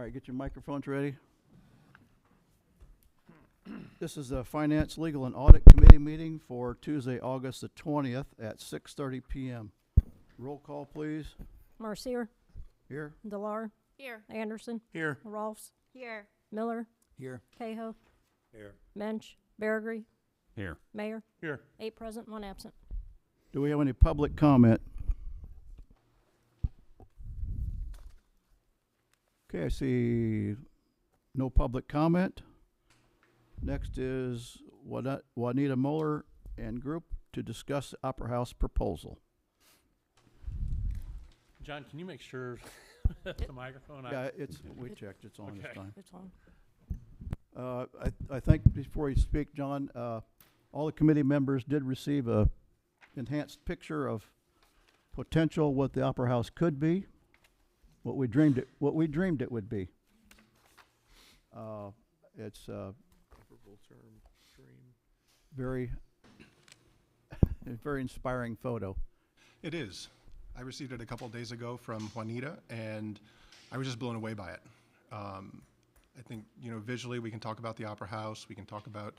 All right, get your microphones ready. This is the Finance, Legal, and Audit Committee meeting for Tuesday, August the 20th at 6:30 p.m. Roll call, please. Marcier, Here. Delar, Here. Anderson, Here. Rolfs, Here. Miller, Here. Cahill, Here. Mensch, Bergery, Here. Mayor. Here. 8 present, 1 absent. Do we have any public comment? Okay, I see no public comment. Next is Juanita Muller and group to discuss the Opera House proposal. John, can you make sure the microphone? Yeah, we checked, it's on this Okay. time. It's on. I think before you speak, John, all the committee members did receive a enhanced picture of potential what the Opera House could be, what we dreamed it would be. It's very, very inspiring photo. It is. I received it a couple days ago from Juanita, and I was just blown away by it. I think, visually we can talk about the Opera House, we can talk about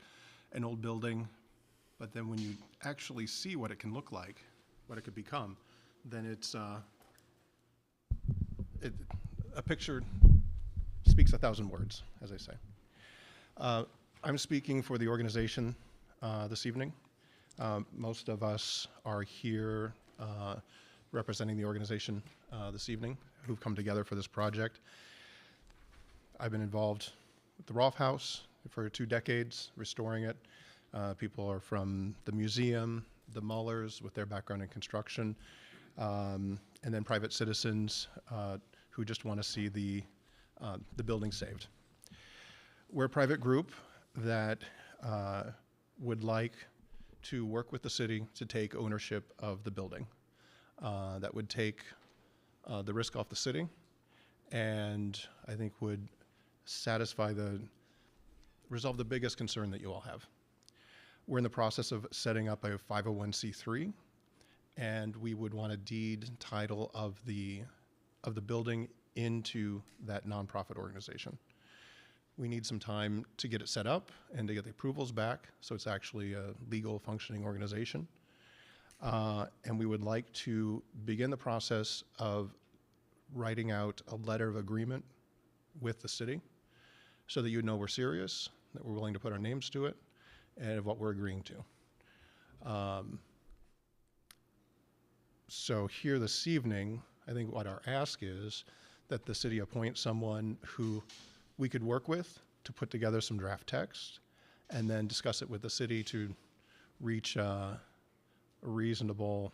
an old building, but then when you actually see what it can look like, what it could become, then it's a picture speaks 1,000 words, as I say. I'm speaking for the organization this evening. Most of us are here representing the organization this evening who've come together for this project. I've been involved with the Rolf House for 2 decades, restoring it. People are from the museum, the Mullers with their background in construction, and then private citizens who just want to see the building saved. We're a private group that would like to work with the city to take ownership of the building. That would take the risk off the city, and I think would resolve the biggest concern that you all have. We're in the process of setting up a 501c3, and we would want a deed title of the building into that nonprofit organization. We need some time to get it set up and to get the approvals back, so it's actually a legal functioning organization. And we would like to begin the process of writing out a letter of agreement with the city so that you know we're serious, that we're willing to put our names to it, and of what we're agreeing to. So here this evening, I think what our ask is that the city appoint someone who we could work with to put together some draft text and then discuss it with the city to reach a reasonable,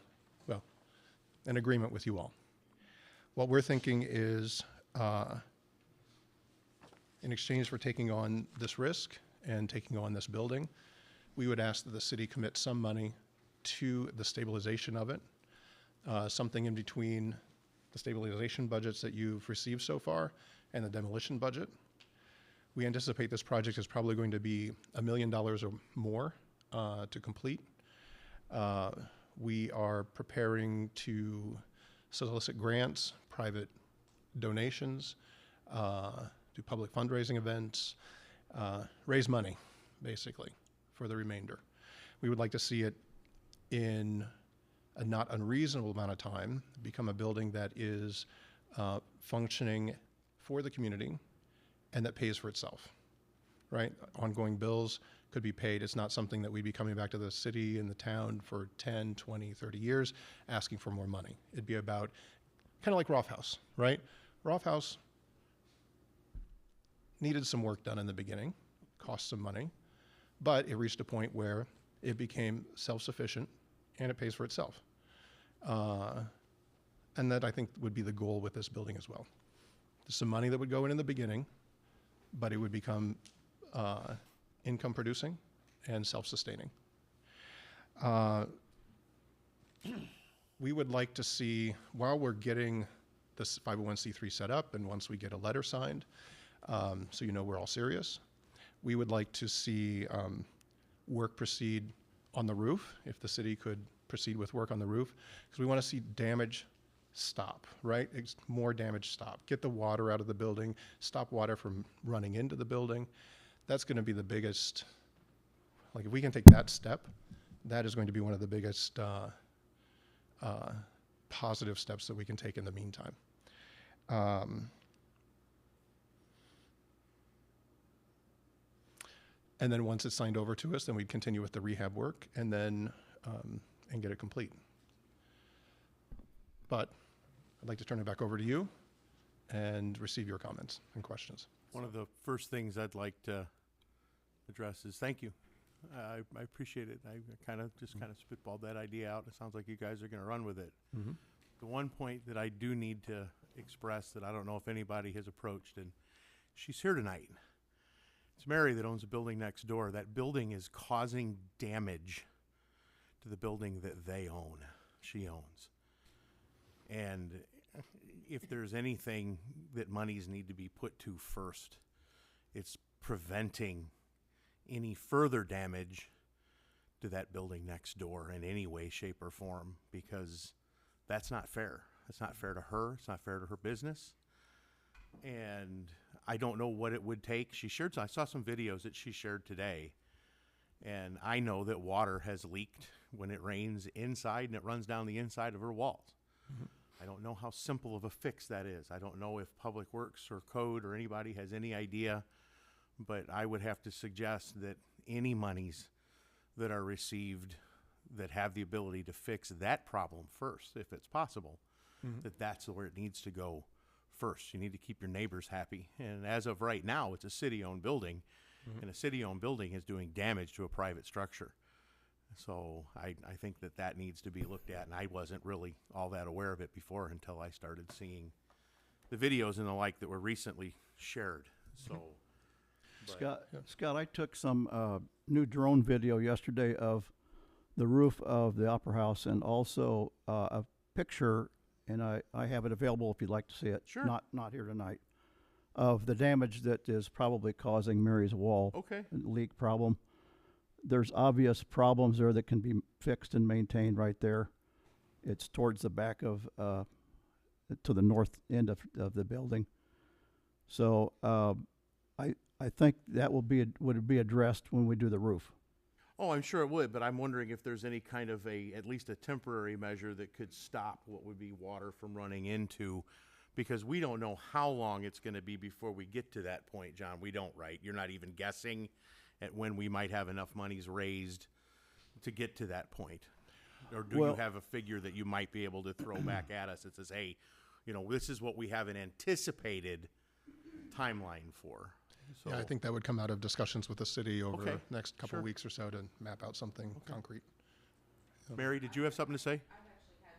an agreement with you all. What we're thinking is in exchange for taking on this risk and taking on this building, we would ask that the city commit some money to the stabilization of it, something in between the stabilization budgets that you've received so far and the demolition budget. We anticipate this project is probably going to be $1 million or more to complete. We are preparing to solicit grants, private donations, do public fundraising events, raise money, basically, for the remainder. We would like to see it in a not unreasonable amount of time become a building that is functioning for the community and that pays for itself, right? Ongoing bills could be paid. It's not something that we'd be coming back to the city and the town for 10, 20, 30 years asking for more money. It'd be about kind of like Rolf House, right? Rolf House needed some work done in the beginning, cost some money, but it reached a point where it became self-sufficient and it pays for itself. And that, I think, would be the goal with this building as well. There's some money that would go in the beginning, but it would become income producing and self-sustaining. We would like to see, while we're getting this 501c3 set up and once we get a letter signed, so you know we're all serious, we would like to see work proceed on the roof, if the city could proceed with work on the roof, because we want to see damage stop, right? More damage, stop. Get the water out of the building, stop water from running into the building. That's going to be the biggest, like if we can take that step, that is going to be one of the biggest positive steps that we can take in the meantime. And then once it's signed over to us, then we'd continue with the rehab work and then and get it complete. But I'd like to turn it back over to you and receive your comments and questions. One of the first things I'd like to address is thank you. I appreciate it. I kind of spitballed that idea out. It sounds like you guys are going to run with it. Mm-hmm. The one point that I do need to express that I don't know if anybody has approached, and she's here tonight. It's Mary that owns the building next door. That building is causing damage to the building that they own, she owns. And if there's anything that monies need to be put to first, it's preventing any further damage to that building next door in any way, shape, or form, because that's not fair. It's not fair to her. It's not fair to her business. And I don't know what it would take. I saw some videos that she shared today, and I know that water has leaked when it rains inside and it runs down the inside of her walls. Mm-hmm. I don't know how simple of a fix that is. I don't know if Public Works or Code or anybody has any idea, but I would have to suggest that any monies that are received that have the ability to fix that problem first, if it's possible, mm-hmm. that's where it needs to go first. You need to keep your neighbors happy. And as of right now, it's a city-owned building, mm-hmm. and a city-owned building is doing damage to a private structure. So I think that needs to be looked at, and I wasn't really all that aware of it before until I started seeing the videos and the like that were recently shared. So, Scott, I took some new drone video yesterday of the roof of the Opera House and also a picture, and I have it available if you'd like to see it. Sure. Not here tonight, of the damage that is probably causing Mary's wall. Okay. Leak problem. There's obvious problems there that can be fixed and maintained right there. It's towards the back of, to the north end of the building. So I think that would be addressed when we do the roof. Oh, I'm sure it would, but I'm wondering if there's any kind of at least a temporary measure that could stop what would be water from running into, because we don't know how long it's going to be before we get to that point, John. We don't, right? You're not even guessing at when we might have enough monies raised to get to that point. Or do you have a figure that you might be able to throw back at us that says, hey, this is what we have an anticipated timeline for? So, yeah, I think that would come out of discussions with the city over Okay. the next couple Sure. of weeks or so to map out something concrete. Mary, did you have something to say? I've actually had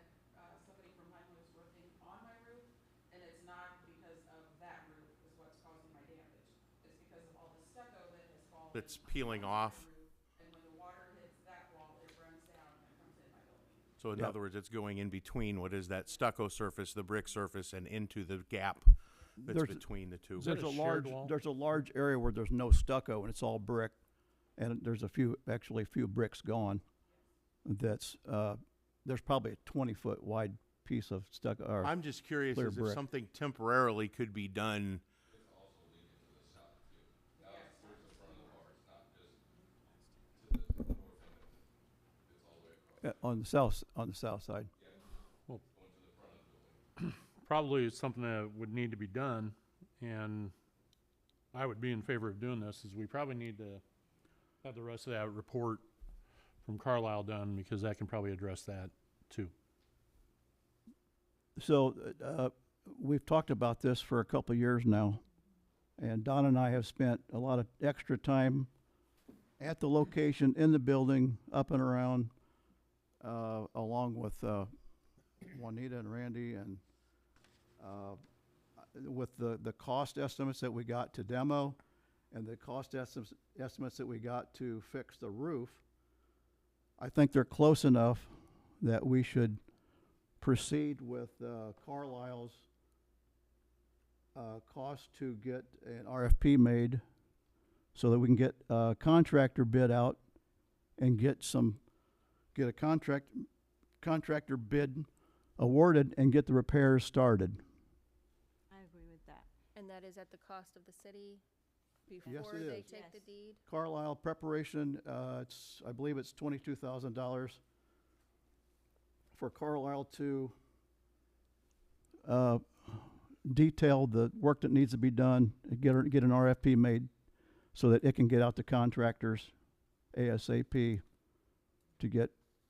somebody from Highlands working on my roof, and it's not because of that roof is what's causing my damage. It's because of all the stucco that has fallen. That's peeling off. My roof, and when the water hits that wall, it runs down and comes in my building. So in Yep. other words, it's going in between what is that stucco surface, the brick surface, and into the gap that's There's- between the two. Is that There's a a shared large wall? there's a large area where there's no stucco and it's all brick, and there's a few bricks gone. That's there's probably a 20-foot wide piece of stucco. Or I'm just curious clear as if brick. something temporarily could be done. On the south side. Probably it's something that would need to be done, and I would be in favor of doing this, is we probably need to have the rest of that report from Carlisle done, because that can probably address that too. So we've talked about this for a couple of years now, and Don and I have spent a lot of extra time at the location, in the building, up and around, along with Juanita and Randy, and with the cost estimates that we got to demo and the cost estimates that we got to fix the roof. I think they're close enough that we should proceed with Carlisle's cost to get an RFP made so that we can get a contractor bid out and get a contractor bid awarded and get the repairs started. I agree with that. And that is at the cost of the city Yes, before it they is. take the Yes. deed? Carlisle preparation, I believe it's $22,000 for Carlisle to detail the work that needs to be done, get an RFP made so that it can get out to contractors ASAP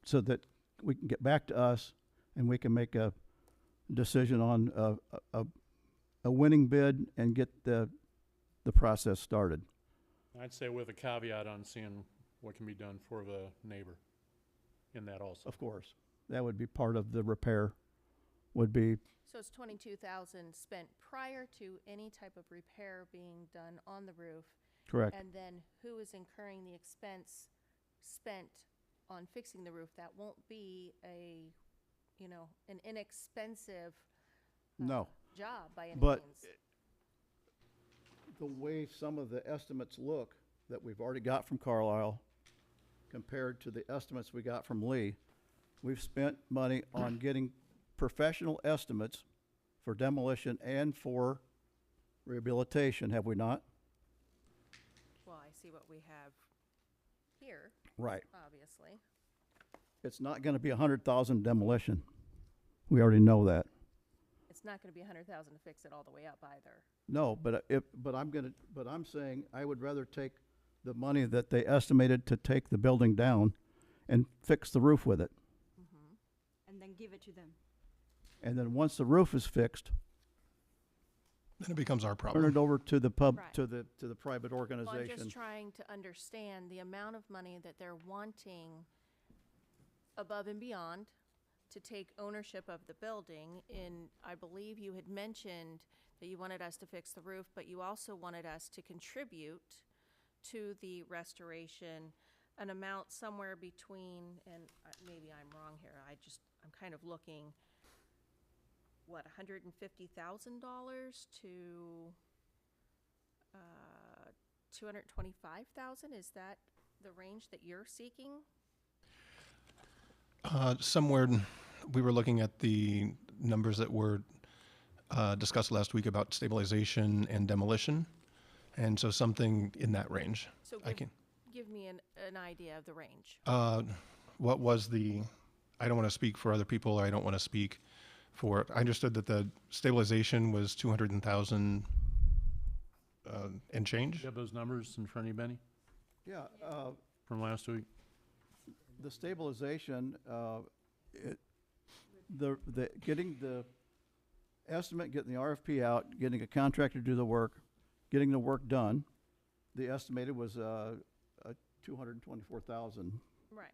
so that we can get back to us and we can make a decision on a winning bid and get the process started. I'd say with a caveat on seeing what can be done for the neighbor in that also. Of course, that would be part of the repair, would be, So it's 22,000 spent prior to any type of repair being done on the roof. correct. And then who is incurring the expense spent on fixing the roof? That won't be an inexpensive No, job by any But- means. the way some of the estimates look that we've already got from Carlisle compared to the estimates we got from Lee, we've spent money on getting professional estimates for demolition and for rehabilitation, have we not? Well, I see what we have here, Right. obviously. It's not gonna be 100,000 demolition. We already know that. It's not gonna be 100,000 to fix it all the way up either. No, but I'm saying I would rather take the money that they estimated to take the building down and fix the roof with it. And then give it to them. And then once the roof is fixed, Then it becomes our turn problem. it over to the Right. to the private Well, I'm organization. just trying to understand the amount of money that they're wanting above and beyond to take ownership of the building. I believe you had mentioned that you wanted us to fix the roof, but you also wanted us to contribute to the restoration an amount somewhere between, and maybe I'm wrong here, I'm kind of looking, what, $150,000 to, 225,000? Is that the range that you're seeking? Somewhere, we were looking at the numbers that were discussed last week about stabilization and demolition, and so something in that range. So I can. give me an idea of the range. What was I don't want to speak for other people, or I don't want to speak for, I understood that the stabilization was 200,000 and change? You have those numbers in front of you, Benny, Yeah, from last week? the stabilization, getting the estimate, getting the RFP out, getting a contractor to do the work, getting the work done, the estimated was 224,000. Right.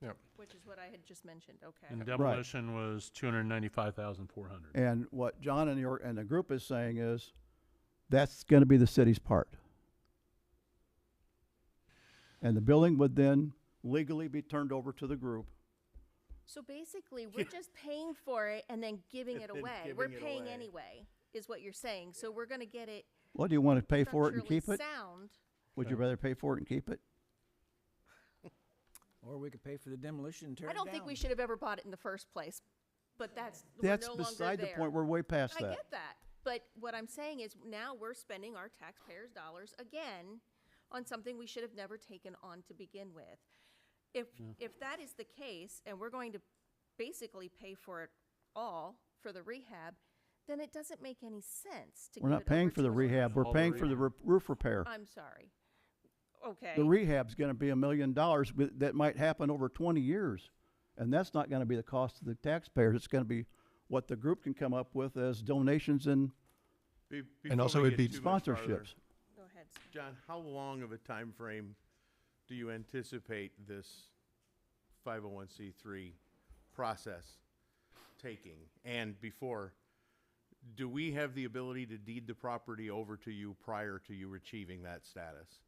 Yep. Which is what I had just mentioned, okay. And demolition was 295,400. And what John and the group is saying is, that's gonna be the city's part. And the building would then legally be turned over to the group. So basically, we're just paying for it and then giving it And then away. giving We're it paying away. anyway, is what you're saying. So we're gonna get it What, do you wanna pay for it and structurally keep it? sound. Would you rather pay for it and keep it? Or we could pay for the demolition and tear I it don't think we down. should have ever bought it in the first place, but we're That's no longer beside the there. point, we're way past I that. get that, but what I'm saying is now we're spending our taxpayers' dollars again on something we should have never taken on to begin with. If that is the case, and we're going to basically pay for it all for the rehab, then it doesn't make any sense to We're give not it paying over for the to a- rehab, we're All the paying for the roof repair. I'm sorry. Okay. The rehab's gonna be $1 million, but that might happen over 20 years. And that's not gonna be the cost of the taxpayers, it's gonna be what the group can come up with as donations and And also Before we it'd be get too much farther, sponsorships. Go ahead, sir. John, how long of a time frame do you anticipate this 501c3 process taking? And before, do we have the ability to deed the property over to you prior to you achieving that status?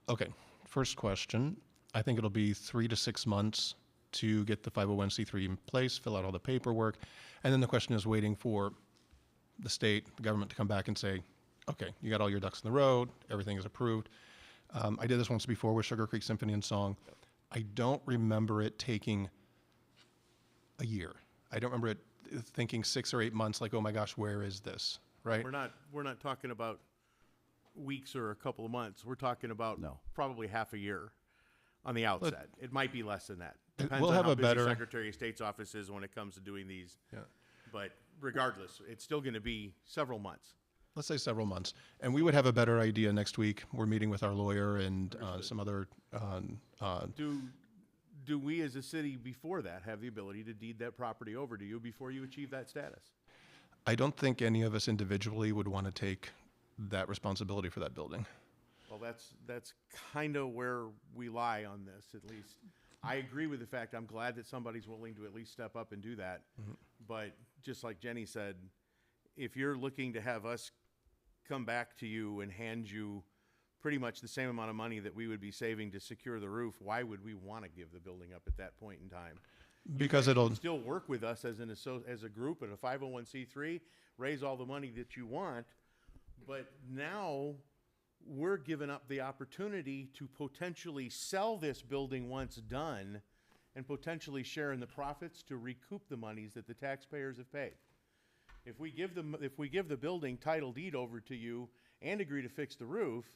Okay, first question. I think it'll be 3 to 6 months to get the 501c3 in place, fill out all the paperwork, and then the question is waiting for the state, the government to come back and say, okay, you got all your ducks in the road, everything is approved. I did this once before with Sugar Creek Symphony and Song. I don't remember it taking a year. I don't remember it thinking 6 or 8 months, like, oh my gosh, where is this, right? We're not talking about weeks or a couple of months. We're talking about No. probably half a year on the outset. It might be less than that. Depends we'll on have how a busy better- Secretary of State's office is when it comes to doing these. Yeah. But regardless, it's still going to be several months. Let's say several months. And we would have a better idea next week. We're meeting with our lawyer and some other, Do we as a city before that have the ability to deed that property over to you before you achieve that status? I don't think any of us individually would want to take that responsibility for that building. Well, that's kind of where we lie on this, at least. I agree with the fact, I'm glad that somebody's willing to at least step up and do that. But just like Jenny said, if you're looking to have us come back to you and hand you pretty much the same amount of money that we would be saving to secure the roof, why would we want to give the building up at that point in time? Because You it'll, can still work with us as as a group and a 501c3, raise all the money that you want, but now we're giving up the opportunity to potentially sell this building once done and potentially share in the profits to recoup the monies that the taxpayers have paid. If we give the building title deed over to you and agree to fix the roof,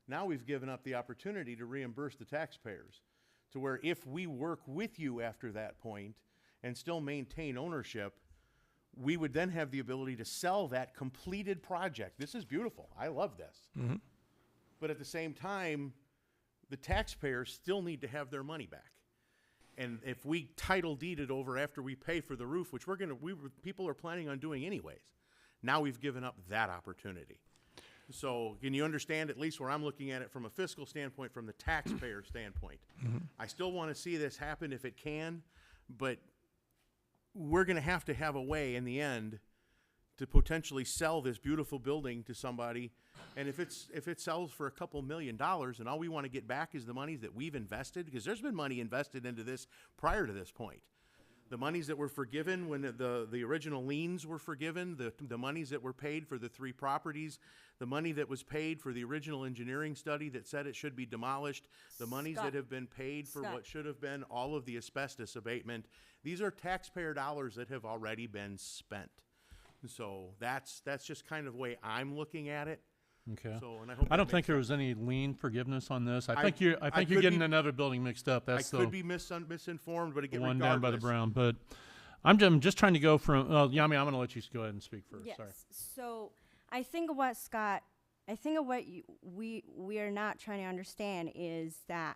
now we've given up the opportunity to reimburse the taxpayers. To where if we work with you after that point and still maintain ownership, we would then have the ability to sell that completed project. This is beautiful. I love this. But at the same time, the taxpayers still need to have their money back. And if we title deed it over after we pay for the roof, which people are planning on doing anyways, now we've given up that opportunity. So can you understand at least where I'm looking at it from a fiscal standpoint, from the taxpayer standpoint? I still want to see this happen if it can, but we're going to have a way in the end to potentially sell this beautiful building to somebody. And if it sells for a couple $1 million and all we want to get back is the monies that we've invested, because there's been money invested into this prior to this point. The monies that were forgiven when the original liens were forgiven, the monies that were paid for the 3 properties, the money that was paid for the original engineering study that said it should be demolished, the monies Scott. that have been paid for Scott. what should have been all of the asbestos abatement. These are taxpayer dollars that have already been spent. So that's just kind of the way I'm looking at it. Okay. So, and I hope I that don't think makes there was any lien forgiveness on this. I I think you're could getting be- another building mixed up. That's I the could be misinformed, but the again, one down by the regardless, Brown. But I'm just trying to go from, Yami, I'm going to let you go ahead and speak first. Yes. Sorry. So I think what Scott, we are not trying to understand is that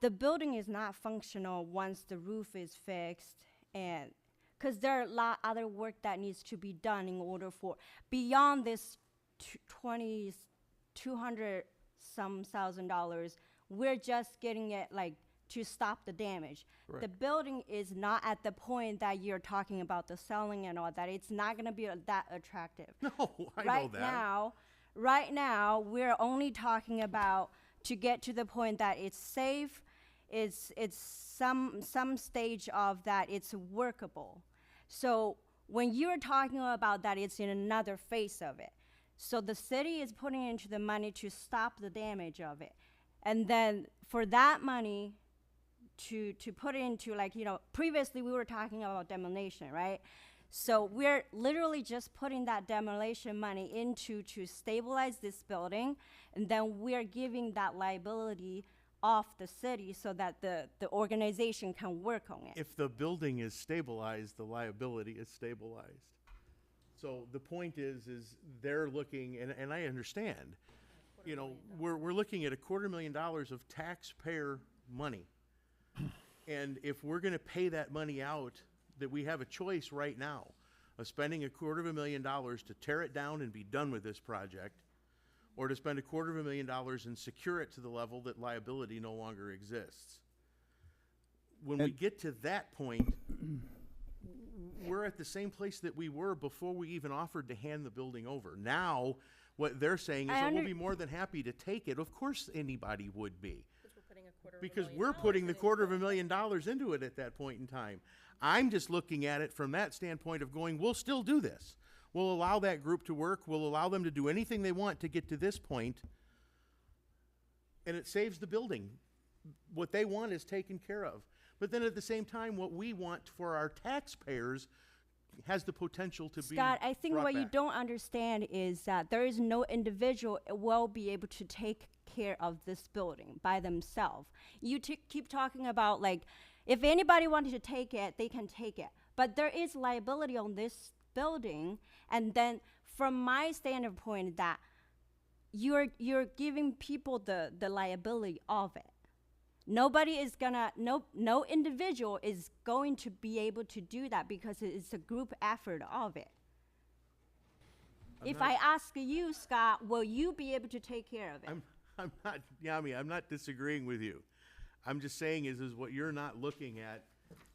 the building is not functional once the roof is fixed, and because there are a lot other work that needs to be done in order for beyond this $200 some thousand. We're just getting it like to stop the damage. Correct. The building is not at the point that you're talking about the selling and all that. It's not going to be that attractive. No, I know right that. Right now, we're only talking about to get to the point that it's safe. It's some stage of that it's workable. So when you're talking about that, it's in another phase of it. So the city is putting into the money to stop the damage of it. And then for that money to put into, like, previously we were talking about demolition, right? So we're literally just putting that demolition money into to stabilize this building, and then we're giving that liability off the city so that the organization can work on it. If the building is stabilized, the liability is stabilized. So the point is they're looking, and I understand, we're looking at $250,000 of taxpayer money. And if we're going to pay that money out, that we have a choice right now of spending $250,000 to tear it down and be done with this project, or to spend $250,000 and secure it to the level that liability no longer exists. When we get to that point, we're at the same place that we were before we even offered to hand the building over. Now, what they're saying is, we'll be more than happy to take it. Of course anybody would be. Because we're putting the $250,000 into it at that point in time. I'm just looking at it from that standpoint of going, we'll still do this. We'll allow that group to work. We'll allow them to do anything they want to get to this point, and it saves the building. What they want is taken care of. But then at the same time, what we want for our taxpayers has the potential to be Scott, I think brought what you back. don't understand is that there is no individual will be able to take care of this building by themselves. You keep talking about like, if anybody wanted to take it, they can take it. But there is liability on this building, and then from my standpoint, that you're giving people the liability of it. Nobody is gonna, no individual is going to be able to do that because it's a group effort of it. If I ask you, Scott, will you be able to take care of it? I'm not, Yami, I'm not disagreeing with you. I'm just saying is what you're not looking at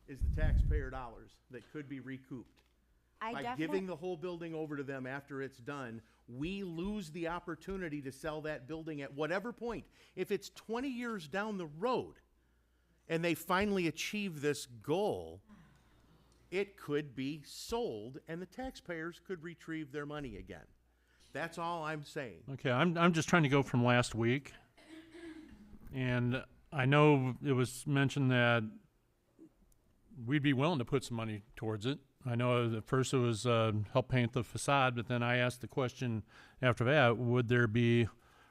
is the taxpayer dollars that could be recouped. By giving the whole building over to them after it's done, we lose the opportunity to sell that building at whatever point. If it's 20 years down the road and they finally achieve this goal, it could be sold and the taxpayers could retrieve their money again. That's all I'm saying. Okay, I'm just trying to go from last week. And I know it was mentioned that we'd be willing to put some money towards it. I know at first it was help paint the facade, but then I asked the question after that, would there be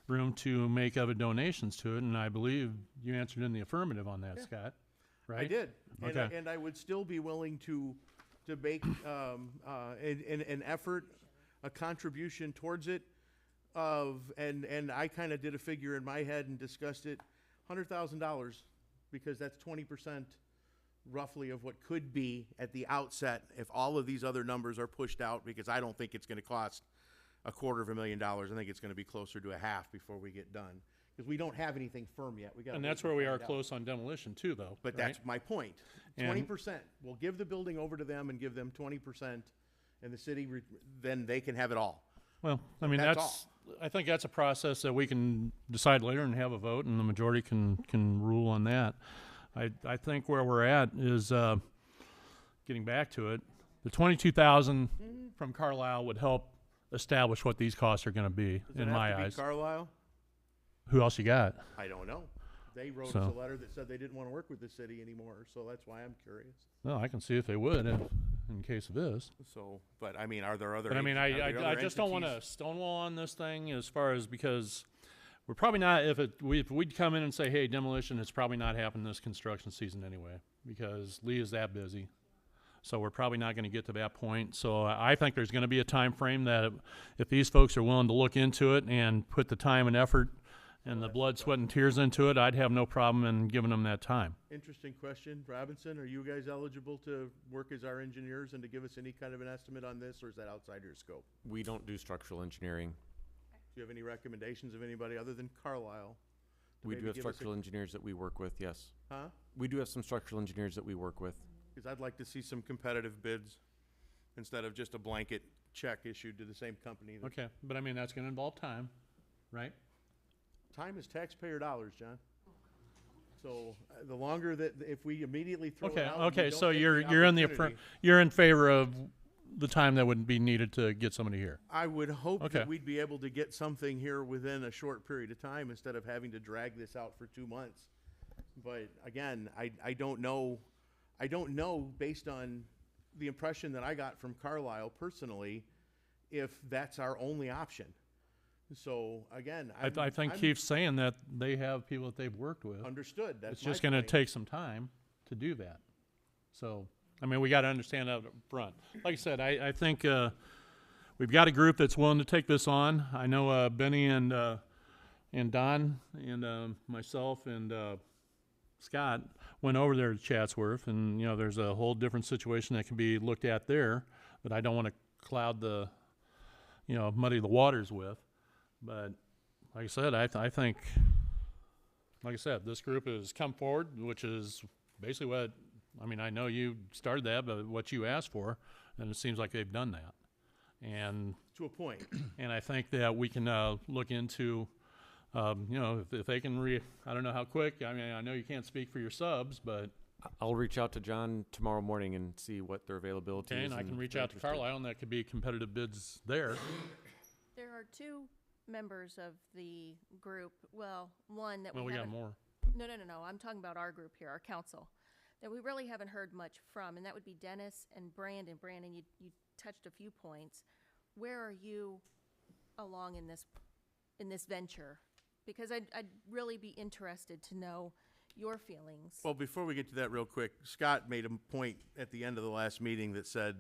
room to make other donations to it? And I believe you answered in the affirmative on that, Scott, right? I did. Okay. And I would still be willing to make an effort, a contribution towards it and I kind of did a figure in my head and discussed it, $100,000, because that's 20% roughly of what could be at the outset if all of these other numbers are pushed out, because I don't think it's going to cost $250,000. I think it's going to be closer to a half before we get done, because we don't have anything firm yet. We got. And that's where we are close on demolition too, though. But right? that's my point. 20%. We'll give the building over to them and give them 20%, and the city then they can have it all. Well, I mean, That's I think that's a process that we can decide later and have a vote, and the majority can rule on that. I think where we're at is getting back to it. The $22,000 from Carlisle would help establish what these costs are going to be Does it in have my to be eyes. Who Who else you got? I don't know. They wrote us So- a letter that said they didn't want to work with the city anymore, so that's why I'm curious. Well, I can see if they would in case of this. So, but I mean, are there other? But I mean, are there I other just don't want to entities? stonewall on this thing as far as, because we're probably not, if we'd come in and say, hey, demolition, it's probably not happening this construction season anyway, because Lee is that busy. So we're probably not going to get to that point. So I think there's going to be a time frame that if these folks are willing to look into it and put the time and effort and the blood, sweat, and tears into it, I'd have no problem in giving them that time. Interesting question, Robinson. Are you guys eligible to work as our engineers and to give us any kind of an estimate on this, or is that outside your scope? We don't do structural engineering. Do you have any recommendations of anybody other than Carlisle? to We do maybe have give us a- structural engineers that we work with, yes. Huh? We do have some structural engineers that we work with. Because I'd like to see some competitive bids instead of just a blanket check issued to the same company. that- Okay, but I mean, that's going to involve time, right? Time is taxpayer dollars, John. So the longer that, if we immediately throw it Okay, out. and we okay, don't so take you're in the opportunity, you're in favor of the time that would be needed to get somebody here. I would hope Okay. that we'd be able to get something here within a short period of time instead of having to drag this out for 2 months. But again, I don't know. I don't know, based on the impression that I got from Carlisle personally, if that's our only option. So again, I think I'm Keith's saying that they have people that they've worked with. understood. That's It's just my going to point. take some time to do that. So, I mean, we got to understand that up front. Like I said, I think we've got a group that's willing to take this on. I know Benny and Don and myself and Scott went over there to Chatsworth, and you know, there's a whole different situation that can be looked at there that I don't want to cloud the, you know, muddy the waters with. But like I said, I think, like I said, this group has come forward, which is basically what, I mean, I know you started that, but what you asked for, and it seems like they've done that. And To a point. and I think that we can look into, you know, if they can I don't know how quick. I mean, I know you can't speak for your subs, but I'll reach out to John tomorrow morning and see what their availability okay, is. and I can if reach they're out to interested. Carlisle, and that could be competitive bids there. There are two members of the group, well, one that Well, we we got haven't. more. No, I'm talking about our group here, our council. that we really haven't heard much from, and that would be Dennis and Brandon. Brandon, you touched a few points. Where are you along in this venture? Because I'd really be interested to know your feelings. Well, before we get to that real quick, Scott made a point at the end of the last meeting that said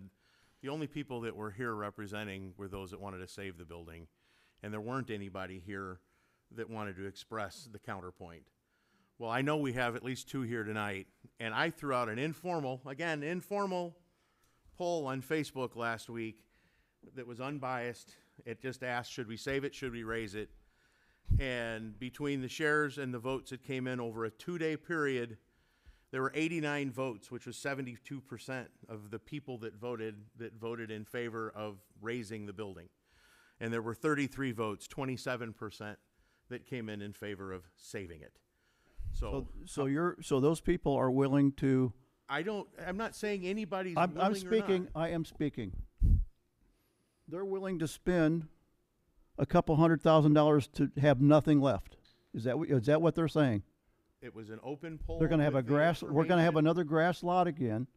the only people that were here representing were those that wanted to save the building, and there weren't anybody here that wanted to express the counterpoint. Well, I know we have at least two here tonight, and I threw out an informal poll on Facebook last week that was unbiased. It just asked, should we save it, should we raise it? And between the shares and the votes that came in over a 2-day period, there were 89 votes, which was 72% of the people that voted in favor of raising the building. And there were 33 votes, 27%, that came in favor of saving it. So So those people are willing to, I'm not saying anybody's I'm willing speaking, or not. I am speaking. They're willing to spend a couple $100,000 to have nothing left. Is that what they're saying? It was an open poll. They're gonna have with the we're gonna have information. another grass lot again.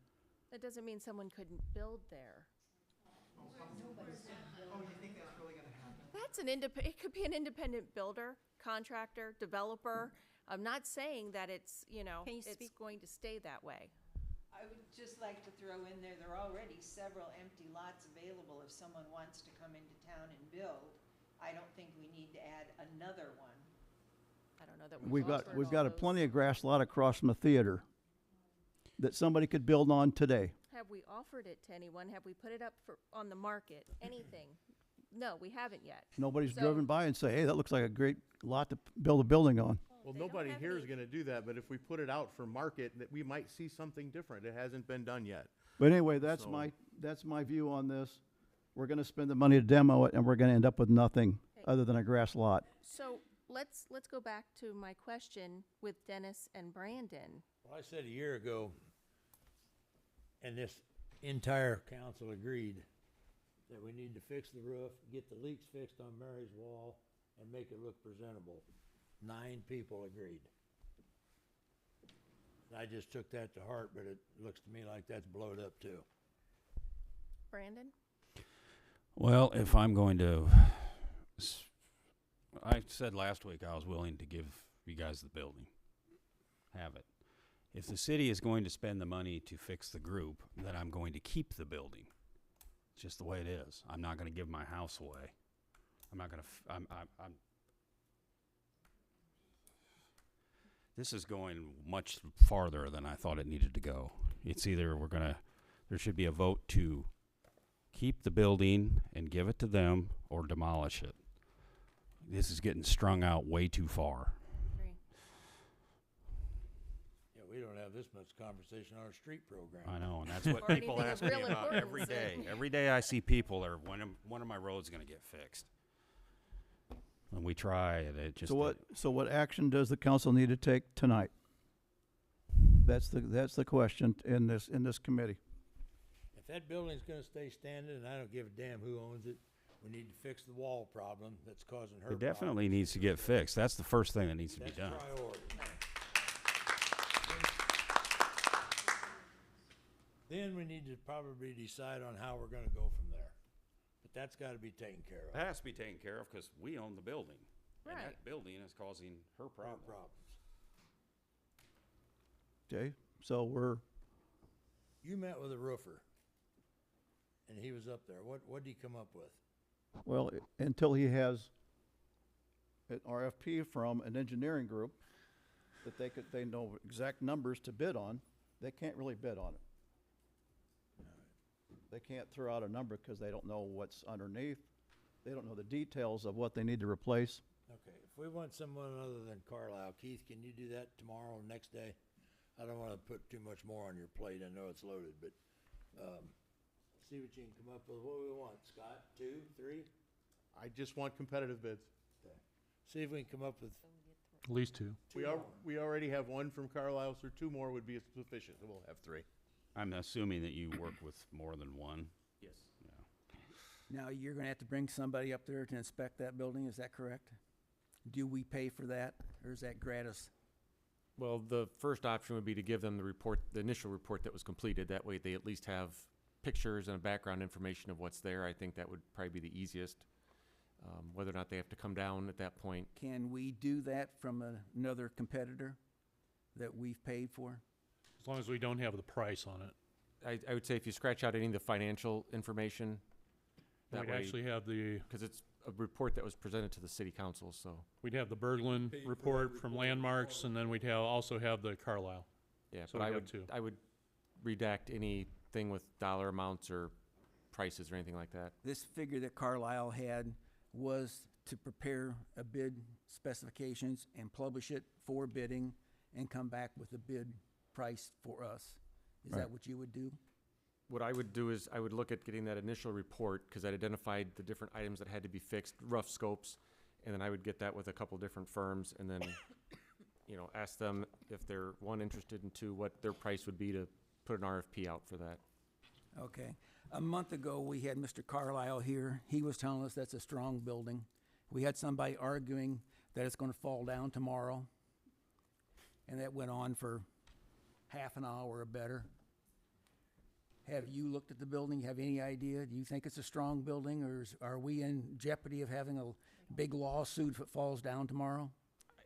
That doesn't mean someone couldn't build there. That's it could be an independent builder, contractor, developer. I'm not saying that it's, Can you it's speak? going to stay that way. I would just like to throw in there are already several empty lots available if someone wants to come into town and build. I don't think we need to add another one. I don't know that We've got offered all a those. plenty of grass lot across from the theater that somebody could build on today. Have we offered it to anyone? Have we put it up on the market? Anything? No, we haven't yet. Nobody's So- driven by and say, hey, that looks like a great lot to build a building on. Well, They don't nobody have here is any- going to do that, but if we put it out for market, that we might see something different. It hasn't been done yet. But anyway, that's So- my view on this. We're gonna spend the money to demo it, and we're gonna end up with nothing Okay. other than a grass lot. So let's go back to my question with Dennis and Brandon. Well, I said a year ago, and this entire council agreed, that we need to fix the roof, get the leaks fixed on Mary's wall, and make it look presentable. 9 people agreed. I just took that to heart, but it looks to me like that's blowed up too. Brandon? Well, if I'm going to, I said last week I was willing to give you guys the building. Have it. If the city is going to spend the money to fix the group, then I'm going to keep the building. It's just the way it is. I'm not going to give my house away. I'm not going to, this is going much farther than I thought it needed to go. It's either there should be a vote to keep the building and give it to them or demolish it. This is getting strung out way too far. Agree. Yeah, we don't have this much conversation on our street program. I know, and that's what Or people anything ask of me real about every importance, day. and- Every day I see people are, when are my roads going to get fixed? And we try, and it just. So what action does the council need to take tonight? That's the question in this committee. If that building's gonna stay standing, and I don't give a damn who owns it, we need to fix the wall problem that's causing her It definitely needs to get fixed. That's the first thing that needs to be That's done. priority. Then we need to probably decide on how we're gonna go from there. But that's gotta be taken care It of. has to be taken care of because we own the building. And Right. that building is causing her Our problem. problems. Okay, so You met with a roofer, and he was up there. What'd he come up with? well, until he has an RFP from an engineering group that they know exact numbers to bid on, they can't really bid on it. They can't throw out a number because they don't know what's underneath. They don't know the details of what they need to replace. Okay, if we want someone other than Carlisle, Keith, can you do that tomorrow or next day? I don't wanna put too much more on your plate, I know it's loaded, but, see what you can come up with. What do we want, Scott? 2, 3? I just want competitive bids. Okay. See if we can come up with At least 2. We already have one from Carlisle, so 2 more would be sufficient. We'll have 3. I'm assuming that you work with more than one. Yes. Now, you're gonna have to bring somebody up there to inspect that building, is that correct? Do we pay for that, or is that gratis? Well, the first option would be to give them the report, the initial report that was completed. That way they at least have pictures and background information of what's there. I think that would probably be the easiest. Whether or not they have to come down at that point. Can we do that from another competitor that we've paid for? As long as we don't have the price on it. I would say if you scratch out any of the financial information, that We'd way, actually have the, because it's a report that was presented to the city council, so. we'd have the Berglund report from Landmarks, and then we'd also have the Carlisle. Yeah, So but we have two. I would redact anything with dollar amounts or prices or anything like that. This figure that Carlisle had was to prepare a bid specifications and publish it for bidding and come back with a bid price for us. Is Right. that what you would do? What I would do is I would look at getting that initial report, because I'd identified the different items that had to be fixed, rough scopes, and then I would get that with a couple different firms, and then, you know, ask them if they're, one, interested, and two, what their price would be to put an RFP out for that. Okay. A month ago, we had Mr. Carlisle here. He was telling us that's a strong building. We had somebody arguing that it's gonna fall down tomorrow. And that went on for half an hour or better. Have you looked at the building? Have any idea? Do you think it's a strong building, or are we in jeopardy of having a big lawsuit if it falls down tomorrow?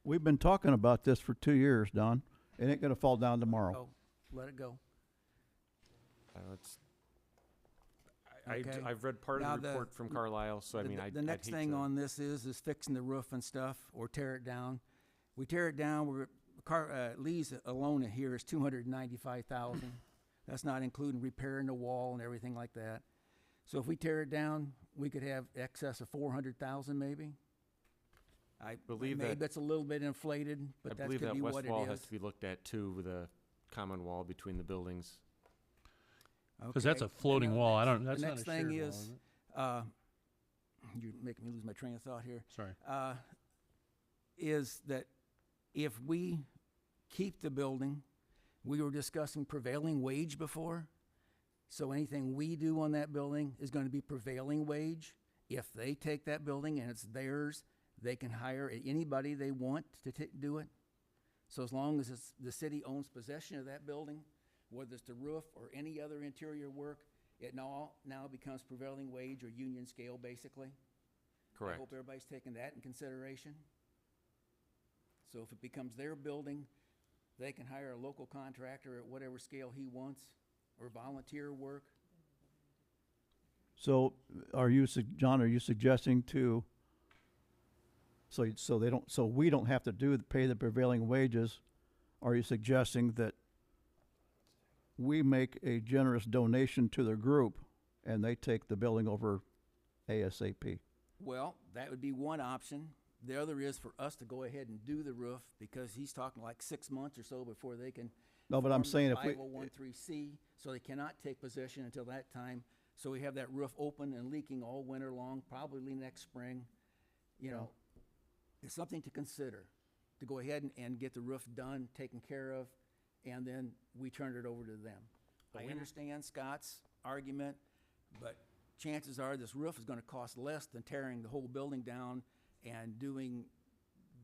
We've been talking about this for 2 years, Don. It ain't gonna fall down tomorrow. Oh, let it go. It's, Okay. I've read part Now of the report from Carlisle, so I mean, The next I'd hate thing to- on this is fixing the roof and stuff, or tear it down. We tear it down, Lee's alone here is $295,000. That's not including repairing the wall and everything like that. So if we tear it down, we could have excess of $400,000 maybe. I believe maybe that- that's a little bit inflated, but I that believe could that be west what it wall has is. to be looked at too, with a common wall between the buildings. Because that's a Okay. floating And wall. the That's not next a thing shared wall, is, is it? you're making me lose my train of thought here. Sorry. Is that if we keep the building, we were discussing prevailing wage before. So anything we do on that building is going to be prevailing wage. If they take that building and it's theirs, they can hire anybody they want to do it. So as long as the city owns possession of that building, whether it's the roof or any other interior work, it now becomes prevailing wage or union scale, basically. I Correct. hope everybody's taking that in consideration. So if it becomes their building, they can hire a local contractor at whatever scale he wants, or volunteer work. So John, are you suggesting so we don't have to pay the prevailing wages? Are you suggesting that we make a generous donation to the group and they take the building over ASAP? Well, that would be one option. The other is for us to go ahead and do the roof, because he's talking like 6 months or so before they can. No, but I'm form saying the if we, 5013C, so they cannot take possession until that time. So we have that roof open and leaking all winter long, probably next spring. You know, it's something to consider, to go ahead and get the roof done, taken care of, and then we turn it over to them. I understand Scott's argument, but chances are this roof is gonna cost less than tearing the whole building down and doing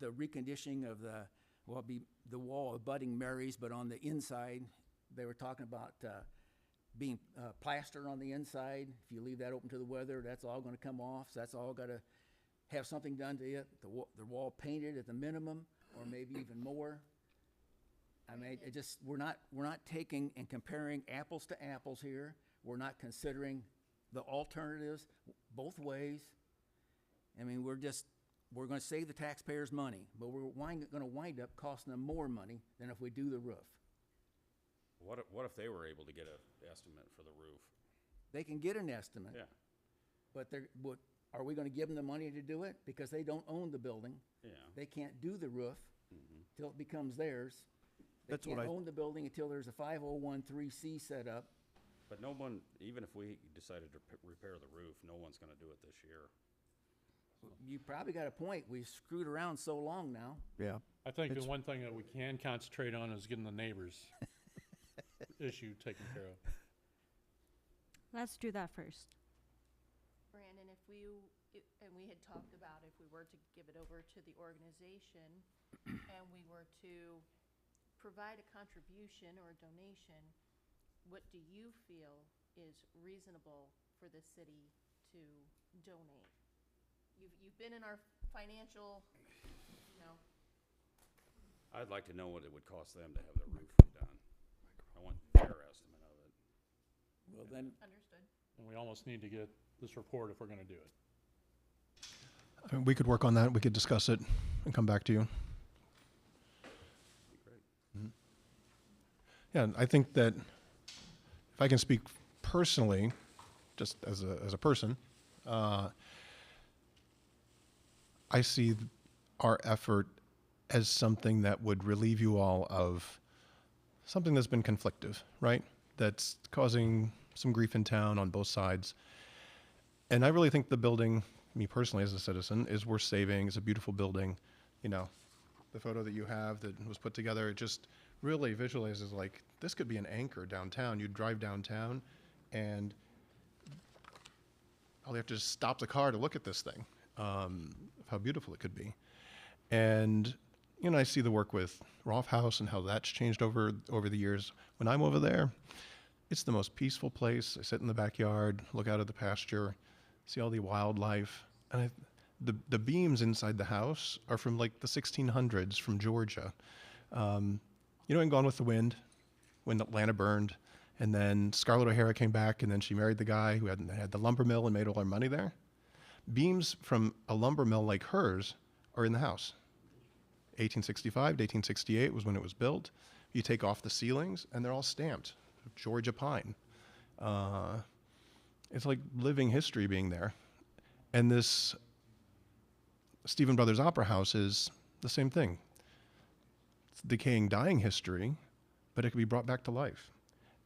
the reconditioning of the wall abutting Mary's, but on the inside, they were talking about being plastered on the inside. If you leave that open to the weather, that's all gonna come off, so that's all gotta have something done to it. The wall painted at the minimum, or maybe even more. I mean, we're not taking and comparing apples to apples here. We're not considering the alternatives both ways. I mean, we're gonna save the taxpayers money, but we're gonna wind up costing them more money than if we do the roof. What if they were able to get an estimate for the roof? They can get an estimate. Yeah, But are we gonna give them the money to do it? Because they don't own the building. yeah. They can't do the roof till it becomes theirs. They That's what can't I- own the building until there's a 5013C set up. But no one, even if we decided to repair the roof, no one's gonna do it this year. You probably got a point. We've screwed around so long now. yeah. I think the It's- one thing that we can concentrate on is getting the neighbors' issue taken care of. Let's do that first. Brandon, and we had talked about if we were to give it over to the organization and we were to provide a contribution or a donation, what do you feel is reasonable for the city to donate? You've been in our financial, you know, I'd like to know what it would cost them to have the roof redone. I want their estimate of it. Well, then, understood. And we almost need to get this report if we're gonna do it. We could work on that. We could discuss it and come back to you. Be great. Yeah, and I think that if I can speak personally, just as a person, I see our effort as something that would relieve you all of something that's been conflictive, right? That's causing some grief in town on both sides. And I really think the building, me personally as a citizen, is worth saving. It's a beautiful building. You know, the photo that you have that was put together, it just really visualizes like this could be an anchor downtown. You drive downtown and all you have to just stop the car to look at this thing, of how beautiful it could be. And, you know, I see the work with Rolf House and how that's changed over the years. When I'm over there, it's the most peaceful place. I sit in the backyard, look out at the pasture, see all the wildlife. And the beams inside the house are from like the 1600s from Georgia. You know, in Gone with the Wind, when Atlanta burned, and then Scarlett O'Hara came back, and then she married the guy who had the lumber mill and made all her money there. Beams from a lumber mill like hers are in the house. 1865 to 1868 was when it was built. You take off the ceilings, and they're all stamped Georgia pine. It's like living history being there. And this Stephen Brothers Opera House is the same thing. It's decaying, dying history, but it can be brought back to life.